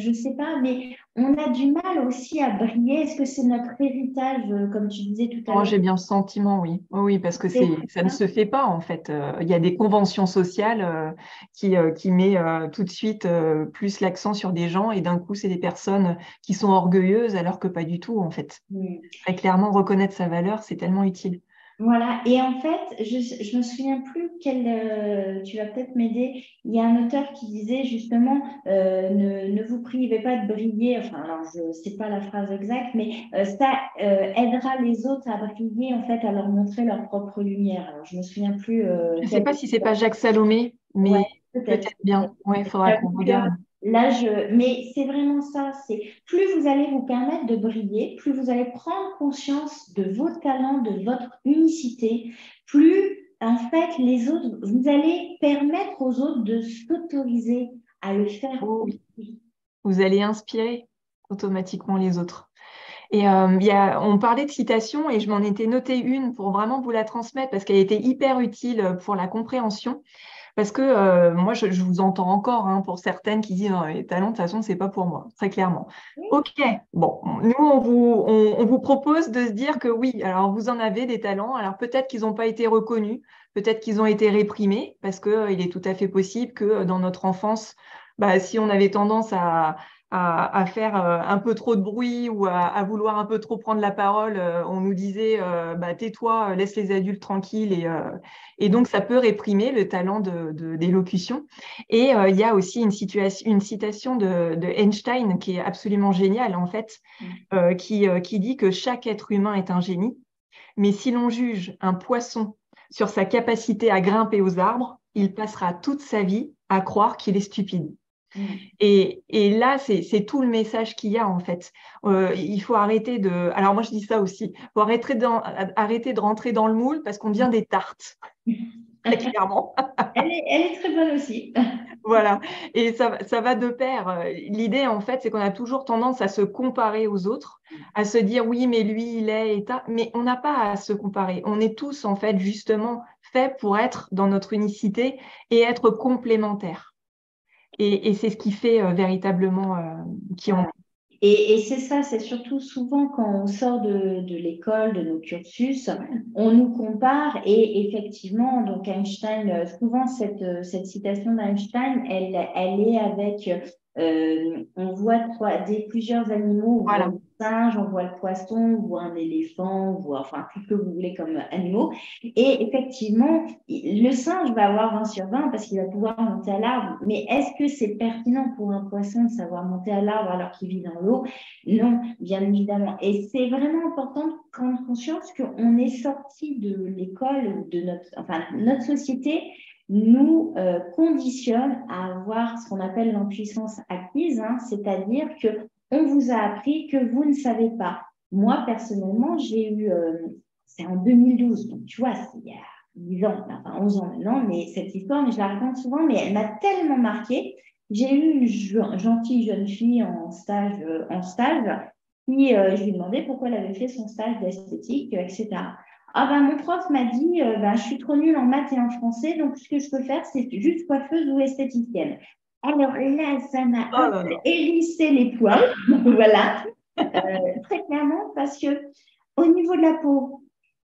[SPEAKER 1] ne sais pas, mais on a du mal aussi à briller. Est-ce que c'est notre héritage, comme tu disais tout à
[SPEAKER 2] oh,
[SPEAKER 1] l'heure?
[SPEAKER 2] j'ai bien le sentiment, oui. Oui, oui, parce que
[SPEAKER 1] C'est
[SPEAKER 2] ça ne
[SPEAKER 1] ça.
[SPEAKER 2] se fait pas, en fait. Il y a des conventions sociales qui met tout de suite plus l'accent sur des gens et d'un coup, c'est des personnes qui sont orgueilleuses alors que pas du tout, en fait.
[SPEAKER 1] Mm.
[SPEAKER 2] Très clairement, reconnaître sa valeur, c'est tellement utile.
[SPEAKER 1] Voilà, et en fait, je me souviens plus tu vas peut-être m'aider. Il y a un auteur qui disait justement ne vous privez pas de briller. Enfin, alors je sais pas la phrase exacte, mais ça aidera les autres à briller en fait, à leur montrer leur propre lumière. Alors je me souviens plus
[SPEAKER 2] Je ne sais
[SPEAKER 1] quel.
[SPEAKER 2] pas si c'est pas Jacques Salomé,
[SPEAKER 1] Ouais,
[SPEAKER 2] mais
[SPEAKER 1] peut-être.
[SPEAKER 2] peut-être bien. Ouais, il faudra qu'on
[SPEAKER 1] J'avoue que
[SPEAKER 2] regarde.
[SPEAKER 1] là, mais c'est vraiment ça. C'est plus vous allez vous permettre de briller, plus vous allez prendre conscience de vos talents, de votre unicité, plus en fait les autres, vous allez permettre aux autres de s'autoriser à le faire
[SPEAKER 2] Oh oui,
[SPEAKER 1] aussi.
[SPEAKER 2] vous allez inspirer automatiquement les autres. Et on parlait de citation et je m'en étais noté une pour vraiment vous la transmettre parce qu'elle était hyper utile pour la compréhension. Parce que moi, je vous entends encore hein, pour certaines qui disent non, les talents, de toute façon, c'est pas pour moi, très clairement. Ok, bon, nous, on vous propose de se dire que oui, alors vous en avez des talents, alors peut-être qu'ils n'ont pas été reconnus, peut-être qu'ils ont été réprimés, parce que, il est tout à fait possible que dans notre enfance, bah, si on avait tendance à faire un peu trop de bruit ou à vouloir un peu trop prendre la parole, on nous disait bah, tais-toi, laisse les adultes tranquilles et donc, ça peut réprimer le talent d'élocution. Et il y a aussi une citation de Einstein qui est absolument géniale, en fait, qui dit que chaque être humain est un génie, mais si l'on juge un poisson sur sa capacité à grimper aux arbres, il passera toute sa vie à croire qu'il est stupide.
[SPEAKER 1] Mm.
[SPEAKER 2] Et là, c'est tout le message qu'il y a en fait. Il faut arrêter de. Alors moi, je dis ça aussi. Il faut arrêter de rentrer dans le moule parce qu'on devient des tartes, très clairement.
[SPEAKER 1] Elle est très bonne aussi.
[SPEAKER 2] Voilà, et ça va de pair. L'idée, en fait, c'est qu'on a toujours tendance à se comparer aux autres, à se dire oui, mais lui, il est, et ta. Mais on n'a pas à se comparer. On est tous, en fait, justement, faits pour être dans notre unicité et être complémentaires. Et c'est ce qui fait véritablement qui on
[SPEAKER 1] Voilà.
[SPEAKER 2] est.
[SPEAKER 1] Et c'est ça, c'est surtout souvent quand on sort de l'école, de nos cursus, on nous compare et effectivement, donc Einstein, souvent cette citation d'Einstein, elle est avec, on voit plusieurs animaux, on voit
[SPEAKER 2] Voilà,
[SPEAKER 1] singe, on voit le poisson, on voit un éléphant, on voit enfin tout ce que vous voulez comme animaux. Et effectivement, le singe va avoir 20 sur 20 parce qu'il va pouvoir monter à l'arbre. Mais est-ce que c'est pertinent pour un poisson de savoir monter à l'arbre alors qu'il vit dans l'eau? Non, bien évidemment. Et c'est vraiment important de prendre conscience qu'on est sorti de l'école, de notre société nous conditionne à avoir ce qu'on appelle l'impuissance acquise, hein, c'est-à-dire que on vous a appris que vous ne savez pas. Moi, personnellement, j'ai eu, c'est en 2012, donc tu vois, c'est il y a 10 ans, enfin 11 ans maintenant, mais cette histoire, mais je la raconte souvent, mais elle m'a tellement marquée. J'ai eu une gentille jeune fille en stage qui, je lui ai demandé pourquoi elle avait fait son stage d'esthétique, etc. Ah ben, mon prof m'a dit, je suis trop nulle en maths et en français, donc ce que je peux faire, c'est juste coiffeuse ou esthéticienne. Alors là, ça m'a
[SPEAKER 2] Oh là là.
[SPEAKER 1] hérissé les poils, voilà, très clairement, parce que au niveau de la peau,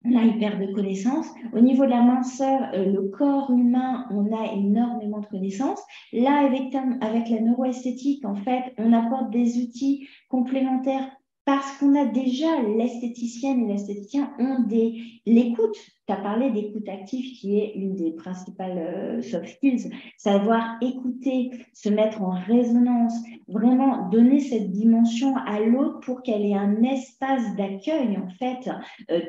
[SPEAKER 1] on a hyper de connaissances. Au niveau de la minceur, le corps humain, on a énormément de connaissances. Là, avec la neuroesthétique, en fait, on apporte des outils complémentaires parce qu'on a déjà l'esthéticienne et l'esthéticien ont l'écoute. Tu as parlé d'écoute active qui est une des principales soft skills. Savoir écouter, se mettre en résonance, vraiment donner cette dimension à l'autre pour qu'elle ait un espace d'accueil, en fait,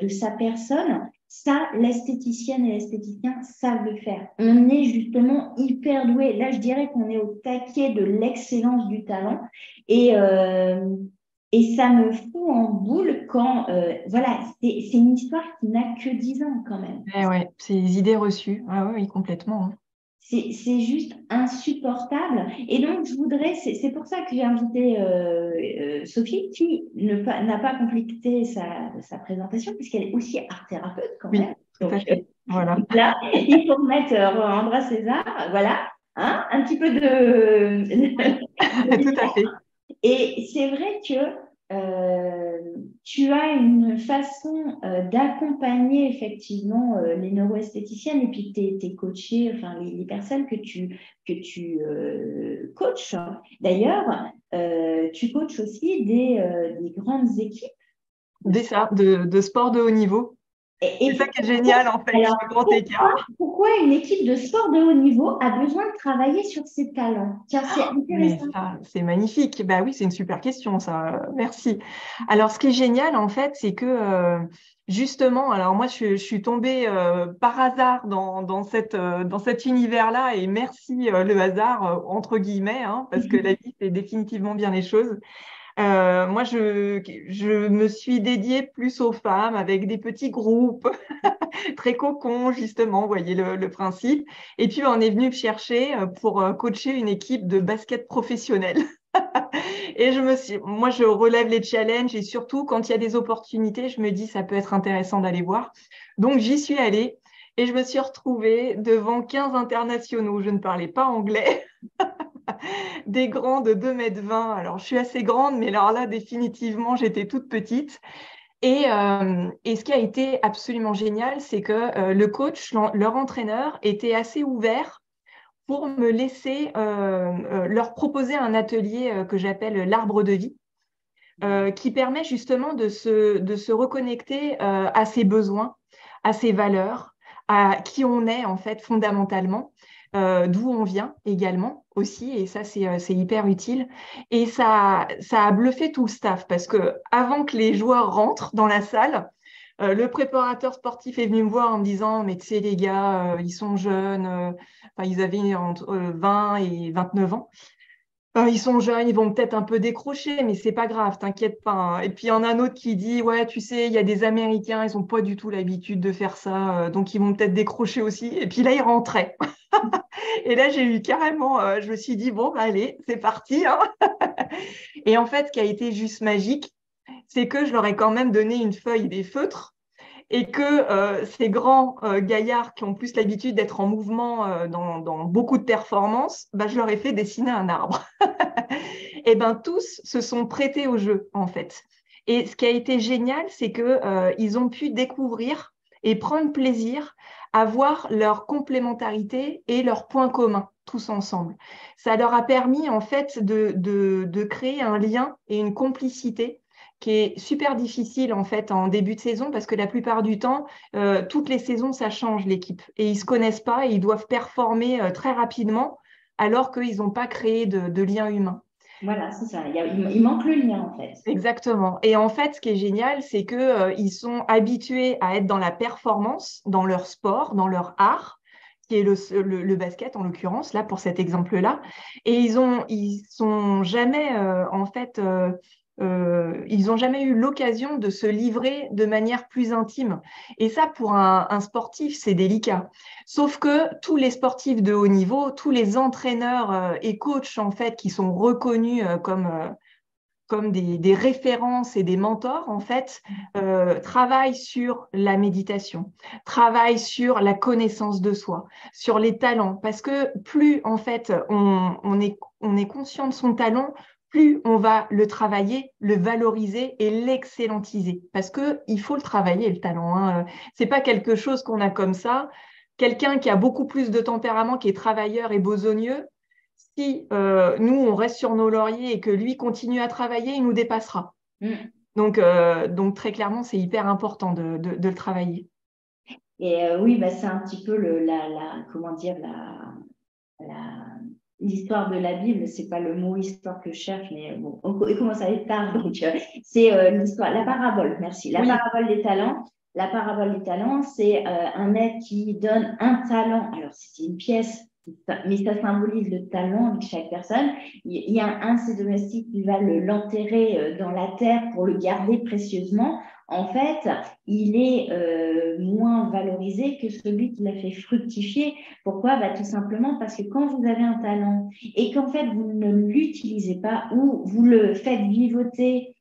[SPEAKER 1] de sa personne, ça, l'esthéticienne et l'esthéticien savent le faire. On est justement hyper doué. Là, je dirais qu'on est au taquet de l'excellence du talent. Et ça me fout en boule quand, voilà, c'est une histoire qui n'a que 10 ans quand même.
[SPEAKER 2] Ouais, c'est les idées reçues. Ah oui, complètement. Hein.
[SPEAKER 1] C'est juste insupportable. Et donc, c'est pour ça que j'ai invité Sophie, qui n'a pas complété sa présentation, puisqu'elle est aussi art-thérapeute quand
[SPEAKER 2] Oui,
[SPEAKER 1] même.
[SPEAKER 2] tout à
[SPEAKER 1] Donc,
[SPEAKER 2] fait. Voilà.
[SPEAKER 1] là, il faut remettre Andra César, voilà, hein, un petit peu de...
[SPEAKER 2] Tout à fait.
[SPEAKER 1] Et c'est vrai que tu as une façon d'accompagner effectivement les neuroesthéticiennes et puis tes coachés, enfin les personnes que tu coaches. D'ailleurs, tu coaches aussi des grandes équipes.
[SPEAKER 2] De sport de haut niveau. C'est ça qui est génial, en fait,
[SPEAKER 1] Alors,
[SPEAKER 2] le grand écart.
[SPEAKER 1] pourquoi une équipe de sport de haut niveau a besoin de travailler sur ses talents? Tiens, c'est
[SPEAKER 2] Mais
[SPEAKER 1] intéressant.
[SPEAKER 2] ça, c'est magnifique. Bah oui, c'est une super question, ça. Merci. Alors, ce qui est génial, en fait, c'est que justement, alors moi, je suis tombée par hasard dans cet univers-là, et merci le hasard, entre guillemets, hein, parce que la vie fait définitivement bien les choses. Moi, je me suis dédiée plus aux femmes avec des petits groupes très cocons, justement, vous voyez le principe. Et puis, on est venu me chercher pour coacher une équipe de basket professionnel. Et moi, je relève les challenges et surtout, quand il y a des opportunités, je me dis, ça peut être intéressant d'aller voir. Donc, j'y suis allée et je me suis retrouvée devant 15 internationaux. Je ne parlais pas anglais, des grands de 2,20 m. Alors, je suis assez grande, mais alors là, définitivement, j'étais toute petite. Et ce qui a été absolument génial, c'est que le coach, leur entraîneur, était assez ouvert pour me laisser leur proposer un atelier que j'appelle l'arbre de vie, qui permet justement de se reconnecter à ses besoins, à ses valeurs, à qui on est en fait fondamentalement, d'où on vient également aussi, et ça c'est hyper utile. Et ça a bluffé tout le staff parce que avant que les joueurs rentrent dans la salle, le préparateur sportif est venu me voir en me disant, mais tu sais les gars, ils sont jeunes, enfin, ils avaient entre 20 et 29 ans. Ils sont jeunes, ils vont peut-être un peu décrocher, mais c'est pas grave, t'inquiète pas. Hein. Et puis il y en a un autre qui dit, ouais, tu sais, il y a des Américains, ils n'ont pas du tout l'habitude de faire ça, donc ils vont peut-être décrocher aussi. Et puis là, ils rentraient. Et là, j'ai eu carrément, je me suis dit, bon, bah, allez, c'est parti. Hein. Et en fait, ce qui a été juste magique, c'est que je leur ai quand même donné une feuille des feutres et que ces grands gaillards qui ont plus l'habitude d'être en mouvement dans beaucoup de performances, bah, je leur ai fait dessiner un arbre. Et ben tous se sont prêtés au jeu, en fait. Et ce qui a été génial, c'est qu'ils ont pu découvrir et prendre plaisir à voir leur complémentarité et leurs points communs tous ensemble. Ça leur a permis, en fait, de créer un lien et une complicité qui est super difficile en fait en début de saison parce que la plupart du temps, toutes les saisons, ça change l'équipe. Et ils ne se connaissent pas et ils doivent performer très rapidement alors qu'ils n'ont pas créé de lien humain.
[SPEAKER 1] Voilà, c'est ça. Il manque le lien, en fait.
[SPEAKER 2] Exactement. Et en fait, ce qui est génial, c'est que, ils sont habitués à être dans la performance, dans leur sport, dans leur art, qui est le basket en l'occurrence, là pour cet exemple-là. Et ils sont jamais, en fait, ils ont jamais eu l'occasion de se livrer de manière plus intime. Et ça, pour un sportif, c'est délicat. Sauf que tous les sportifs de haut niveau, tous les entraîneurs et coachs, en fait, qui sont reconnus comme des références et des mentors, en fait, travaillent sur la méditation, travaillent sur la connaissance de soi, sur les talents. Parce que plus, en fait, on est conscient de son talent, plus on va le travailler, le valoriser et l'excellentiser. Parce qu'il faut le travailler, le talent. Hein. C'est pas quelque chose qu'on a comme ça. Quelqu'un qui a beaucoup plus de tempérament, qui est travailleur et besogneux, si nous, on reste sur nos lauriers et que lui continue à travailler, il nous dépassera.
[SPEAKER 1] Mm.
[SPEAKER 2] Donc très clairement, c'est hyper important de le travailler.
[SPEAKER 1] Et oui, bah, c'est un petit peu comment dire, l'histoire de la Bible. C'est pas le mot histoire que je cherche, mais bon, on commence à être tard, donc c'est l'histoire, la parabole. Merci. La
[SPEAKER 2] Oui,
[SPEAKER 1] parabole des talents. La parabole des talents, c'est un être qui donne un talent. Alors, c'est une pièce, mais ça symbolise le talent de chaque personne. Il y a un de ses domestiques qui va l'enterrer dans la terre pour le garder précieusement. En fait, il est moins valorisé que celui qui l'a fait fructifier. Pourquoi? Bah, tout simplement parce que quand vous avez un talent et qu'en fait vous ne l'utilisez pas ou vous le faites vivoter,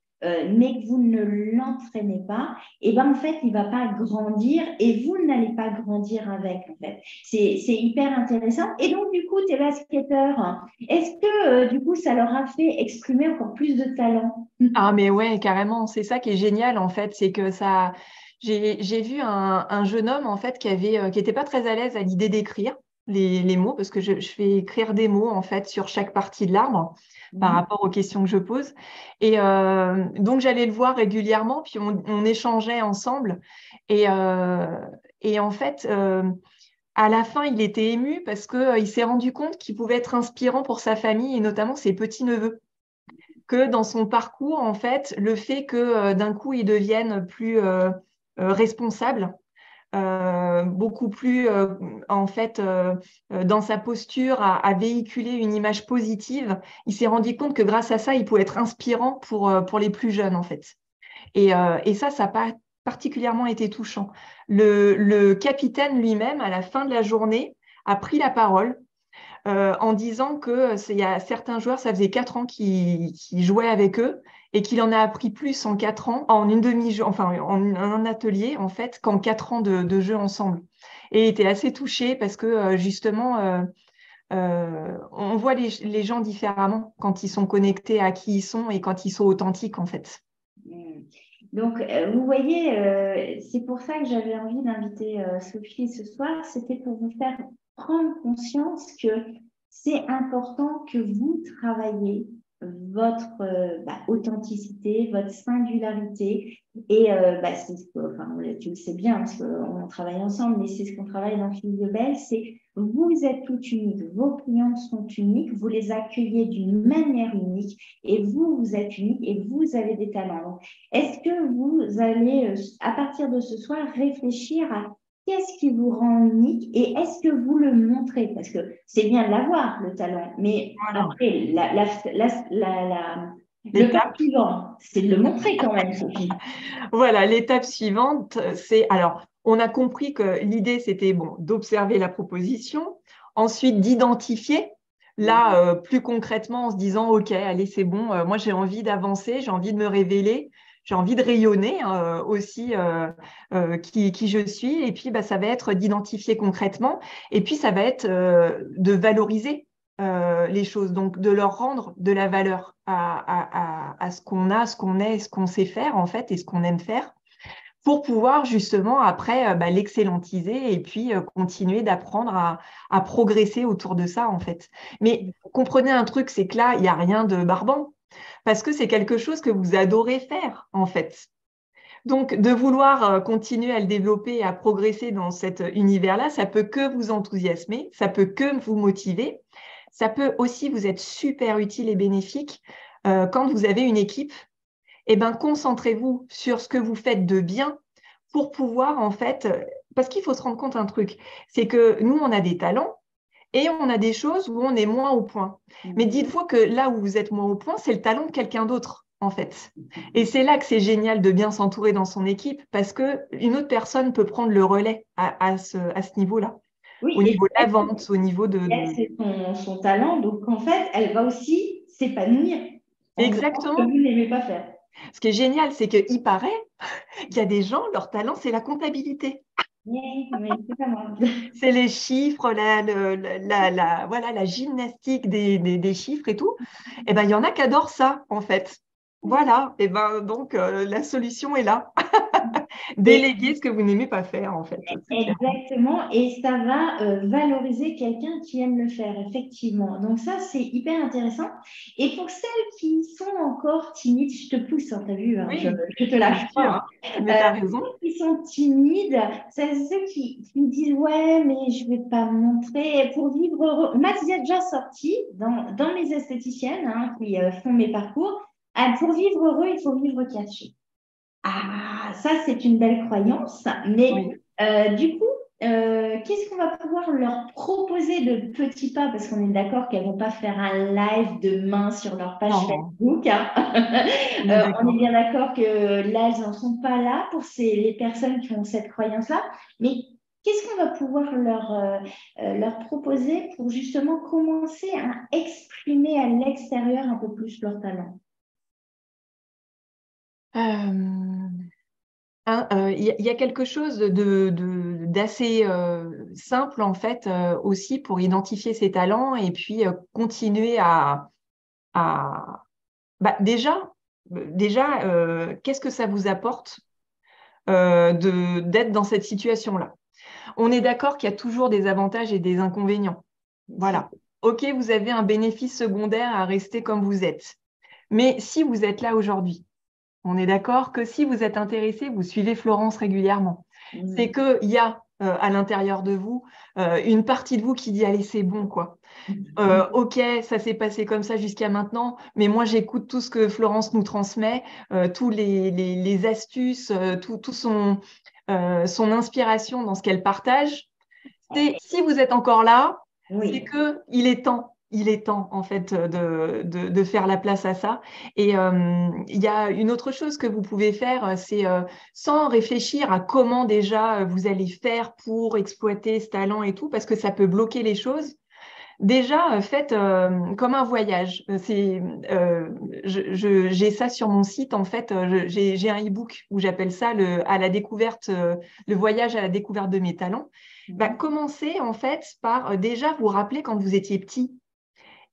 [SPEAKER 1] mais que vous ne l'entraînez pas, et ben en fait il va pas grandir et vous n'allez pas grandir avec. En fait, c'est hyper intéressant. Et donc du coup, tes basketteurs, est-ce que du coup ça leur a fait exprimer encore plus de talent?
[SPEAKER 2] ah mais ouais, carrément, c'est ça qui est génial en fait, c'est que ça, j'ai vu un jeune homme en fait qui était pas très à l'aise à l'idée d'écrire les mots parce que je fais écrire des mots en fait sur chaque partie de l'arbre par rapport aux questions que je pose. Et donc j'allais le voir régulièrement, puis on échangeait ensemble et et en fait. À la fin, il était ému parce que il s'est rendu compte qu'il pouvait être inspirant pour sa famille et notamment ses petits-neveux, que dans son parcours, en fait, le fait que d'un coup, il devienne plus responsable, beaucoup plus, en fait, dans sa posture, à véhiculer une image positive, il s'est rendu compte que grâce à ça, il pouvait être inspirant pour les plus jeunes, en fait. Et ça n'a pas particulièrement été touchant. Le capitaine lui-même, à la fin de la journée, a pris la parole en disant que il y a certains joueurs, ça faisait 4 ans qu'ils jouaient avec eux et qu'il en a appris plus en 4 ans, en une enfin en un atelier en fait, qu'en 4 ans de jeu ensemble. Et il était assez touché parce que justement, on voit les gens différemment quand ils sont connectés à qui ils sont et quand ils sont authentiques en fait.
[SPEAKER 1] Mm. Donc, vous voyez, c'est pour ça que j'avais envie d'inviter Sophie ce soir. C'était pour vous faire prendre conscience que c'est important que vous travaillez votre authenticité, votre singularité. Et c'est enfin, tu le sais bien parce qu'on travaille ensemble, mais c'est ce qu'on travaille dans Fille de Belle, c'est vous êtes toutes uniques, vos clients sont uniques, vous les accueillez d'une manière unique et vous êtes unique et vous avez des talents. Est-ce que vous allez, à partir de ce soir, réfléchir à qu'est-ce qui vous rend unique et est-ce que vous le montrez? Parce que c'est bien de l'avoir, le talent, mais
[SPEAKER 2] Voilà.
[SPEAKER 1] après, le pas
[SPEAKER 2] L'étape.
[SPEAKER 1] suivant, c'est de le montrer quand même, Sophie.
[SPEAKER 2] Voilà, l'étape suivante, c'est alors, on a compris que l'idée, c'était bon, d'observer la proposition, ensuite d'identifier, là, plus concrètement, en se disant, OK, allez, c'est bon, moi, j'ai envie d'avancer, j'ai envie de me révéler, j'ai envie de rayonner aussi qui je suis, et puis, bah, ça va être d'identifier concrètement, et puis, ça va être de valoriser les choses, donc de leur rendre de la valeur à ce qu'on a, ce qu'on est, ce qu'on sait faire en fait et ce qu'on aime faire pour pouvoir justement après l'excellentiser et puis continuer d'apprendre à progresser autour de ça en fait. Mais comprenez un truc, c'est que là, il n'y a rien de barbant. parce que c'est quelque chose que vous adorez faire, en fait. Donc, de vouloir continuer à le développer et à progresser dans cet univers-là, ça peut que vous enthousiasmer, ça peut que vous motiver, ça peut aussi vous être super utile et bénéfique quand vous avez une équipe. Eh ben, concentrez-vous sur ce que vous faites de bien pour pouvoir, en fait, parce qu'il faut se rendre compte un truc, c'est que nous, on a des talents et on a des choses où on est moins au point. Mais dites-vous que là où vous êtes moins au point, c'est le talent de quelqu'un d'autre, en fait. Et c'est là que c'est génial de bien s'entourer dans son équipe parce qu'une autre personne peut prendre le relais à ce niveau-là,
[SPEAKER 1] Oui,
[SPEAKER 2] au
[SPEAKER 1] et
[SPEAKER 2] niveau de la vente, au niveau
[SPEAKER 1] elle, c'est son talent. Donc, en fait, elle va aussi s'épanouir en faisant ce que
[SPEAKER 2] Exactement.
[SPEAKER 1] vous n'aimez pas faire.
[SPEAKER 2] Ce qui est génial, c'est qu'il paraît qu'il y a des gens, leur talent, c'est la comptabilité.
[SPEAKER 1] Mais c'est pas moi.
[SPEAKER 2] C'est les chiffres, voilà, la gymnastique des chiffres et tout. Et ben, il y en a qui adorent ça, en fait. Voilà. Et ben, donc, la solution est là.
[SPEAKER 1] Et
[SPEAKER 2] Déléguer ce que vous n'aimez pas faire, en fait. C'est clair.
[SPEAKER 1] exactement, et ça va valoriser quelqu'un qui aime le faire, effectivement. Donc ça, c'est hyper intéressant. Et pour celles qui sont encore timides, je te pousse, hein, t'as vu, hein,
[SPEAKER 2] Oui,
[SPEAKER 1] je te
[SPEAKER 2] bien
[SPEAKER 1] lâche pas,
[SPEAKER 2] sûr.
[SPEAKER 1] hein.
[SPEAKER 2] Mais tu as raison.
[SPEAKER 1] Celles qui sont timides, c'est ceux qui me disent, ouais, mais je vais pas me montrer. Pour vivre heureux, Max y a déjà sorti dans mes esthéticiennes hein, qui font mes parcours. Pour vivre heureux, il faut vivre caché. Ah, ça, c'est une belle croyance, mais
[SPEAKER 2] Oui.
[SPEAKER 1] du coup, qu'est-ce qu'on va pouvoir leur proposer de petits pas? Parce qu'on est d'accord qu'elles ne vont pas faire un live demain sur leur page
[SPEAKER 2] Non,
[SPEAKER 1] Facebook, hein.
[SPEAKER 2] on est
[SPEAKER 1] On est
[SPEAKER 2] d'accord.
[SPEAKER 1] bien d'accord que là, elles n'en sont pas là pour les personnes qui ont cette croyance-là. Mais qu'est-ce qu'on va pouvoir leur proposer pour justement commencer à exprimer à l'extérieur un peu plus leur talent?
[SPEAKER 2] Euh, Il y a quelque chose d'assez simple en fait aussi pour identifier ses talents et puis continuer à déjà qu'est-ce que ça vous apporte d'être dans cette situation-là? On est d'accord qu'il y a toujours des avantages et des inconvénients. Voilà. OK, vous avez un bénéfice secondaire à rester comme vous êtes. Mais si vous êtes là aujourd'hui, on est d'accord que si vous êtes intéressé, vous suivez Florence régulièrement. C'est qu'il y a à l'intérieur de vous une partie de vous qui dit allez, c'est bon, quoi. Ok, ça s'est passé comme ça jusqu'à maintenant, mais moi j'écoute tout ce que Florence nous transmet, tous les astuces, tout son inspiration dans ce qu'elle partage. Si vous êtes encore là, c'est
[SPEAKER 1] Oui.
[SPEAKER 2] que il est temps en fait de faire la place à ça. Et il y a une autre chose que vous pouvez faire, c'est sans réfléchir à comment déjà vous allez faire pour exploiter ce talent et tout, parce que ça peut bloquer les choses. Déjà, faites comme un voyage. J'ai ça sur mon site, en fait. J'ai un e-book où j'appelle ça le voyage à la découverte de mes talents. Bah, commencez, en fait, par déjà vous rappeler quand vous étiez petit.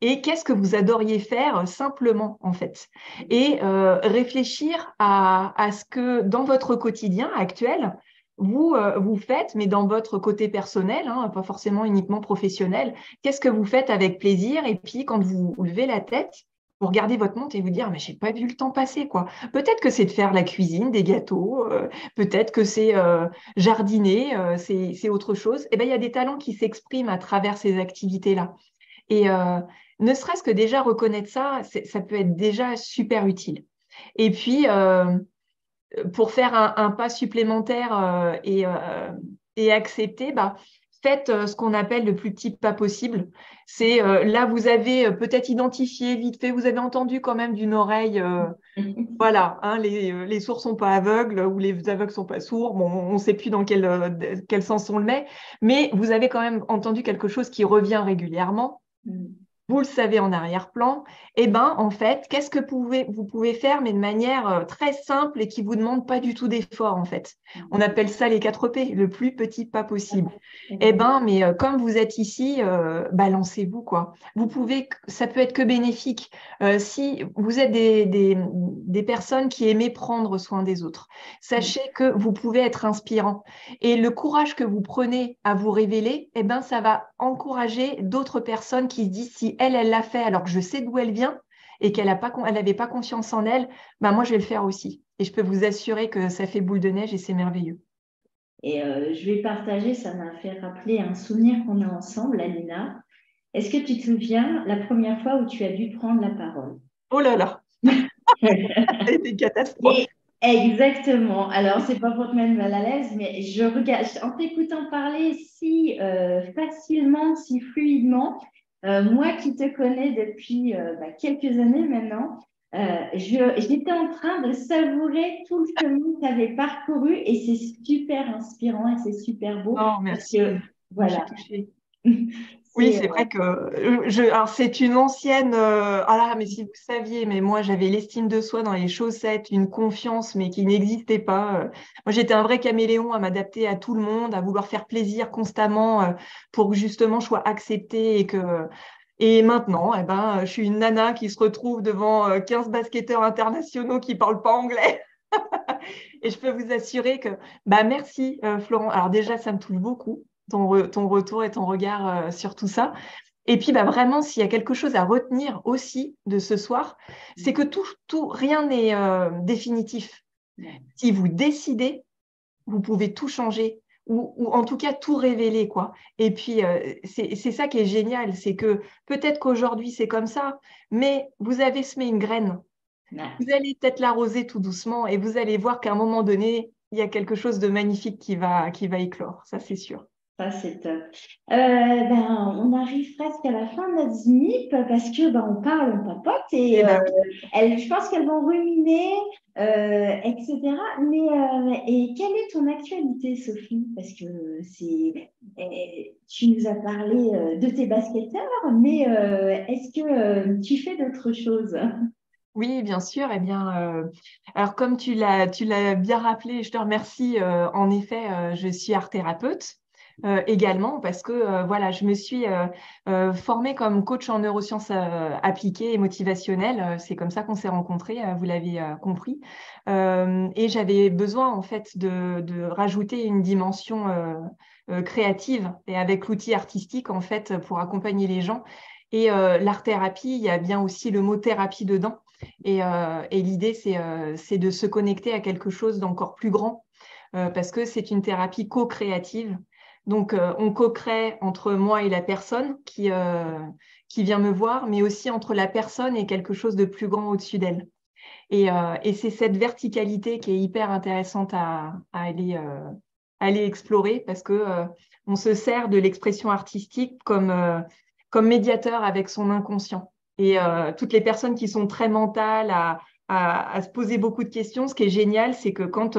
[SPEAKER 2] Et qu'est-ce que vous adoriez faire simplement, en fait. Et réfléchir à ce que dans votre quotidien actuel, vous faites, mais dans votre côté personnel, hein, pas forcément uniquement professionnel, qu'est-ce que vous faites avec plaisir? Et puis, quand vous levez la tête, vous regardez votre montre et vous dire, mais j'ai pas vu le temps passer, quoi. Peut-être que c'est de faire la cuisine, des gâteaux, peut-être que c'est jardiner, c'est autre chose. Eh ben, il y a des talents qui s'expriment à travers ces activités-là. Et ne serait-ce que déjà reconnaître ça, ça peut être déjà super utile. Et puis, pour faire un pas supplémentaire et accepter, bah, faites ce qu'on appelle le plus petit pas possible. C'est là, vous avez peut-être identifié vite fait, vous avez entendu quand même d'une oreille, voilà, hein, les sourds sont pas aveugles ou les aveugles sont pas sourds. Bon, on ne sait plus dans quel sens on le met, mais vous avez quand même entendu quelque chose qui revient régulièrement. Vous le savez en arrière-plan, eh ben, en fait, qu'est-ce que vous pouvez faire, mais de manière très simple et qui ne vous demande pas du tout d'effort, en fait. On appelle ça les 4 P, le plus petit pas possible. Eh ben, mais comme vous êtes ici, balancez-vous, quoi. Ça peut être que bénéfique. Si vous êtes des personnes qui aimez prendre soin des autres, sachez que vous pouvez être inspirant. Et le courage que vous prenez à vous révéler, eh ben, ça va encourager d'autres personnes qui se disent si elle l'a fait alors que je sais d'où elle vient, et qu'elle n'avait pas confiance en elle, ben moi, je vais le faire aussi. Et je peux vous assurer que ça fait boule de neige et c'est merveilleux.
[SPEAKER 1] Et je vais partager, ça m'a fait rappeler un souvenir qu'on a ensemble, Alina. Est-ce que tu te souviens la première fois où tu as dû prendre la parole?
[SPEAKER 2] Oh là là, ça a été une catastrophe.
[SPEAKER 1] Et exactement. Alors, c'est pas pour te mettre mal à l'aise, mais je regarde, en t'écoutant parler si facilement, si fluidement, moi qui te connais depuis quelques années maintenant, j'étais en train de savourer tout le chemin que tu avais parcouru et c'est super inspirant et c'est super beau
[SPEAKER 2] Non,
[SPEAKER 1] parce que,
[SPEAKER 2] merci. Moi, je suis
[SPEAKER 1] voilà,
[SPEAKER 2] touchée. Oui,
[SPEAKER 1] c'est
[SPEAKER 2] c'est vrai que alors c'est une ancienne. Ah là, mais si vous saviez, mais moi j'avais l'estime de soi dans les chaussettes, une confiance, mais qui n'existait pas. Moi, j'étais un vrai caméléon à m'adapter à tout le monde, à vouloir faire plaisir constamment pour que justement je sois acceptée et que. Et maintenant, eh ben, je suis une nana qui se retrouve devant 15 basketteurs internationaux qui parlent pas anglais. Et je peux vous assurer que, bah, merci Florent. Alors déjà, ça me touche beaucoup, ton retour et ton regard sur tout ça. Et puis, bah, vraiment, s'il y a quelque chose à retenir aussi de ce soir, c'est que rien n'est définitif. Si vous décidez, vous pouvez tout changer ou en tout cas tout révéler, quoi. Et puis, c'est ça qui est génial, c'est que peut-être qu'aujourd'hui, c'est comme ça, mais vous avez semé une graine.
[SPEAKER 1] ouais.
[SPEAKER 2] Vous allez peut-être l'arroser tout doucement et vous allez voir qu'à un moment donné, il y a quelque chose de magnifique qui va éclore, ça c'est sûr.
[SPEAKER 1] Ça, c'est top. On arrive presque à la fin de notre ZNIP parce que on parle, on papote et
[SPEAKER 2] Eh ben oui.
[SPEAKER 1] je pense qu'elles vont ruminer, etc. Et quelle est ton actualité, Sophie? Parce que tu nous as parlé de tes basketteurs, mais est-ce que tu fais d'autres choses?
[SPEAKER 2] Oui, bien sûr. Eh bien, alors comme tu l'as bien rappelé, je te remercie. En effet, je suis art thérapeute également parce que voilà, je me suis formée comme coach en neurosciences appliquées et motivationnelles. C'est comme ça qu'on s'est rencontrés, vous l'avez compris. Et j'avais besoin en fait de rajouter une dimension créative et avec l'outil artistique en fait pour accompagner les gens. Et l'art-thérapie, il y a bien aussi le mot thérapie dedans. Et l'idée, c'est de se connecter à quelque chose d'encore plus grand, parce que c'est une thérapie co-créative. Donc, on co-crée entre moi et la personne qui vient me voir, mais aussi entre la personne et quelque chose de plus grand au-dessus d'elle. Et c'est cette verticalité qui est hyper intéressante à aller explorer, parce que on se sert de l'expression artistique comme médiateur avec son inconscient. Et toutes les personnes qui sont très mentales à se poser beaucoup de questions, ce qui est génial, c'est que quand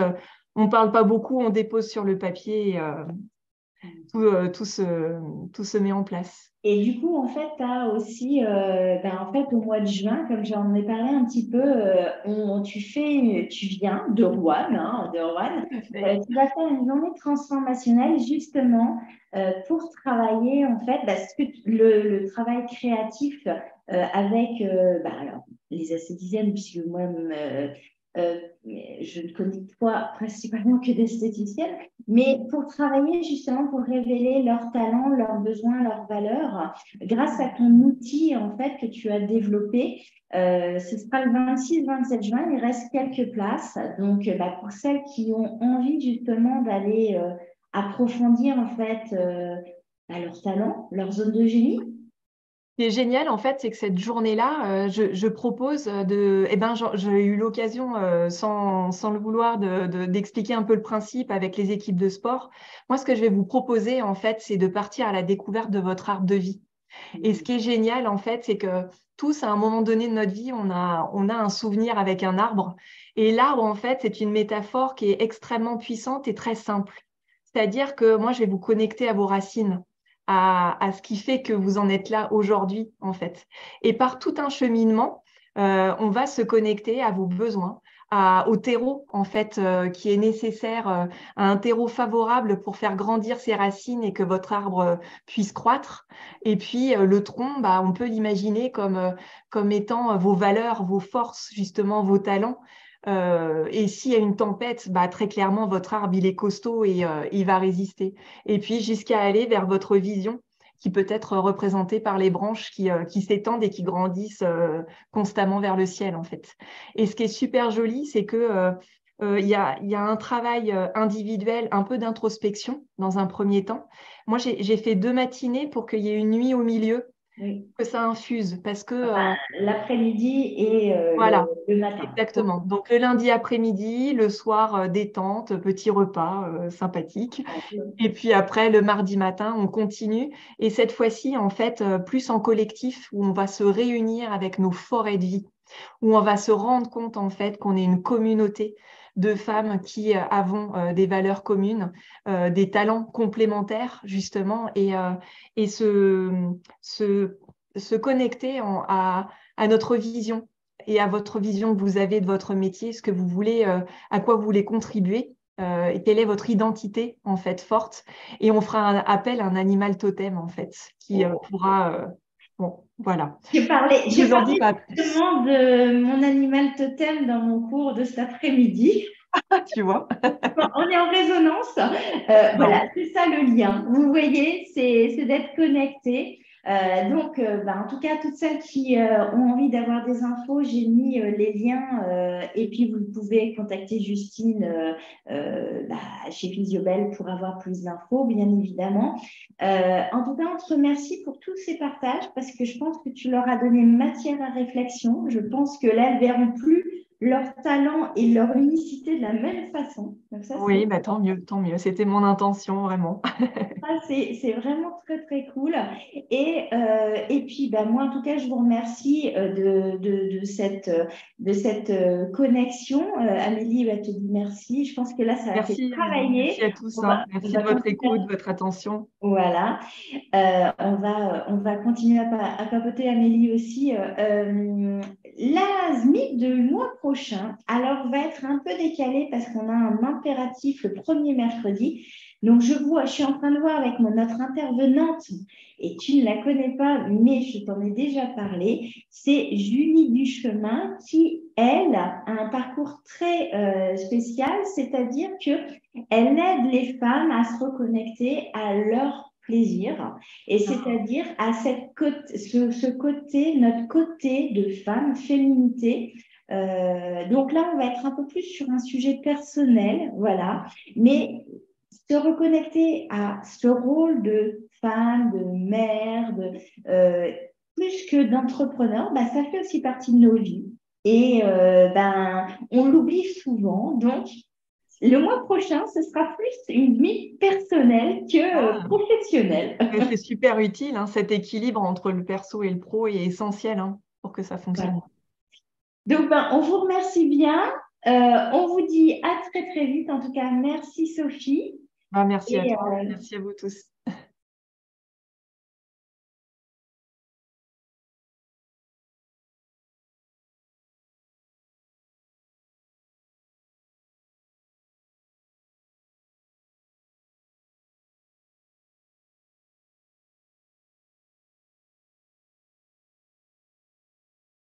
[SPEAKER 2] on ne parle pas beaucoup, on dépose sur le papier et tout se met en place.
[SPEAKER 1] Et du coup, en fait, tu as aussi, en fait, au mois de juin, comme j'en ai parlé un petit peu, tu viens de Rouen, hein, de Rouen.
[SPEAKER 2] Tout à fait.
[SPEAKER 1] Tu vas faire une journée transformationnelle justement pour travailler, en fait, le travail créatif avec alors, les esthéticiennes, puisque moi, euh, je ne connais pas principalement que d'esthéticiennes, mais pour travailler justement, pour révéler leurs talents, leurs besoins, leurs valeurs, grâce à ton outil en fait que tu as développé. Ce sera le 26-27 juin, il reste quelques places. Donc, pour celles qui ont envie justement d'aller approfondir en fait leurs talents, leur zone de génie.
[SPEAKER 2] Ce qui est génial, en fait, c'est que cette journée-là, je propose eh ben, j'ai eu l'occasion, sans le vouloir, d'expliquer un peu le principe avec les équipes de sport. Moi, ce que je vais vous proposer, en fait, c'est de partir à la découverte de votre arbre de vie. Et ce qui est génial, en fait, c'est que tous, à un moment donné de notre vie, on a un souvenir avec un arbre. Et l'arbre, en fait, c'est une métaphore qui est extrêmement puissante et très simple. C'est-à-dire que moi, je vais vous connecter à vos racines, à ce qui fait que vous en êtes là aujourd'hui, en fait. Et par tout un cheminement, on va se connecter à vos besoins, au terreau, en fait, qui est nécessaire, à un terreau favorable pour faire grandir ses racines et que votre arbre puisse croître. Et puis, le tronc, bah, on peut l'imaginer comme étant vos valeurs, vos forces, justement, vos talents. Et s'il y a une tempête, bah, très clairement, votre arbre, il est costaud et il va résister. Et puis, jusqu'à aller vers votre vision, qui peut être représenté par les branches qui s'étendent et qui grandissent constamment vers le ciel, en fait. Et ce qui est super joli, c'est que il y a un travail individuel, un peu d'introspection dans un premier temps. Moi, j'ai fait 2 matinées pour qu'il y ait une nuit au milieu,
[SPEAKER 1] Oui.
[SPEAKER 2] que ça infuse, parce que
[SPEAKER 1] Enfin, l'après-midi et
[SPEAKER 2] voilà,
[SPEAKER 1] le matin.
[SPEAKER 2] exactement. Donc le lundi après-midi, le soir, détente, petit repas sympathique. Et puis après, le mardi matin, on continue. Et cette fois-ci, en fait, plus en collectif, où on va se réunir avec nos forêts de vie, où on va se rendre compte, en fait, qu'on est une communauté de femmes qui avons des valeurs communes, des talents complémentaires, justement, et se connecter à notre vision et à votre vision que vous avez de votre métier, ce que vous voulez, à quoi vous voulez contribuer, et quelle est votre identité en fait forte. Et on fera un appel à un animal totem en fait qui pourra. Bon, voilà. Je
[SPEAKER 1] J'ai
[SPEAKER 2] vous en dis
[SPEAKER 1] parlé
[SPEAKER 2] pas plus.
[SPEAKER 1] justement de mon animal totem dans mon cours de cet après-midi.
[SPEAKER 2] Tu vois?
[SPEAKER 1] Bon, on est en résonance. Voilà,
[SPEAKER 2] Non.
[SPEAKER 1] c'est ça le lien. Vous voyez, c'est d'être connecté. En tout cas, toutes celles qui ont envie d'avoir des infos, j'ai mis les liens et puis vous pouvez contacter Justine chez Physiobel pour avoir plus d'infos, bien évidemment. En tout cas, on te remercie pour tous ces partages parce que je pense que tu leur as donné matière à réflexion. Je pense que là, elles verront plus leur talent et leur unicité de la même façon. Donc ça,
[SPEAKER 2] Oui, bah, tant mieux, tant mieux. C'était mon intention, vraiment.
[SPEAKER 1] c'est vraiment très, très cool. Et puis, bah, moi, en tout cas, je vous remercie de cette connexion. Amélie va te dire merci. Je pense que là, ça va fait
[SPEAKER 2] Merci, Amélie. Merci
[SPEAKER 1] travailler.
[SPEAKER 2] à tous, hein.
[SPEAKER 1] On
[SPEAKER 2] Merci
[SPEAKER 1] va
[SPEAKER 2] de votre
[SPEAKER 1] continuer.
[SPEAKER 2] écoute, votre attention.
[SPEAKER 1] Voilà. On va continuer à papoter, Amélie aussi. La SMIC du mois prochain, alors, va être un peu décalée parce qu'on a un impératif le premier mercredi. Donc, je suis en train de voir avec notre intervenante, et tu ne la connais pas, mais je t'en ai déjà parlé. C'est Julie Duchemin qui, elle, a un parcours très spécial, c'est-à-dire que elle aide les femmes à se reconnecter à leur plaisir, et c'est-à-dire à ce côté, notre côté de femme, féminité. Donc là, on va être un peu plus sur un sujet personnel, voilà, mais se reconnecter à ce rôle de femme, de mère, plus que d'entrepreneur, bah, ça fait aussi partie de nos vies. Et on l'oublie souvent. Donc, le mois prochain, ce sera plus une vie personnelle que
[SPEAKER 2] Ah,
[SPEAKER 1] professionnelle.
[SPEAKER 2] mais c'est super utile, hein. Cet équilibre entre le perso et le pro est essentiel, hein, pour que ça
[SPEAKER 1] Voilà.
[SPEAKER 2] fonctionne.
[SPEAKER 1] Donc, on vous remercie bien. On vous dit à très, très vite. En tout cas, merci Sophie.
[SPEAKER 2] Ah, merci à
[SPEAKER 1] Et
[SPEAKER 2] toi. Merci à vous tous.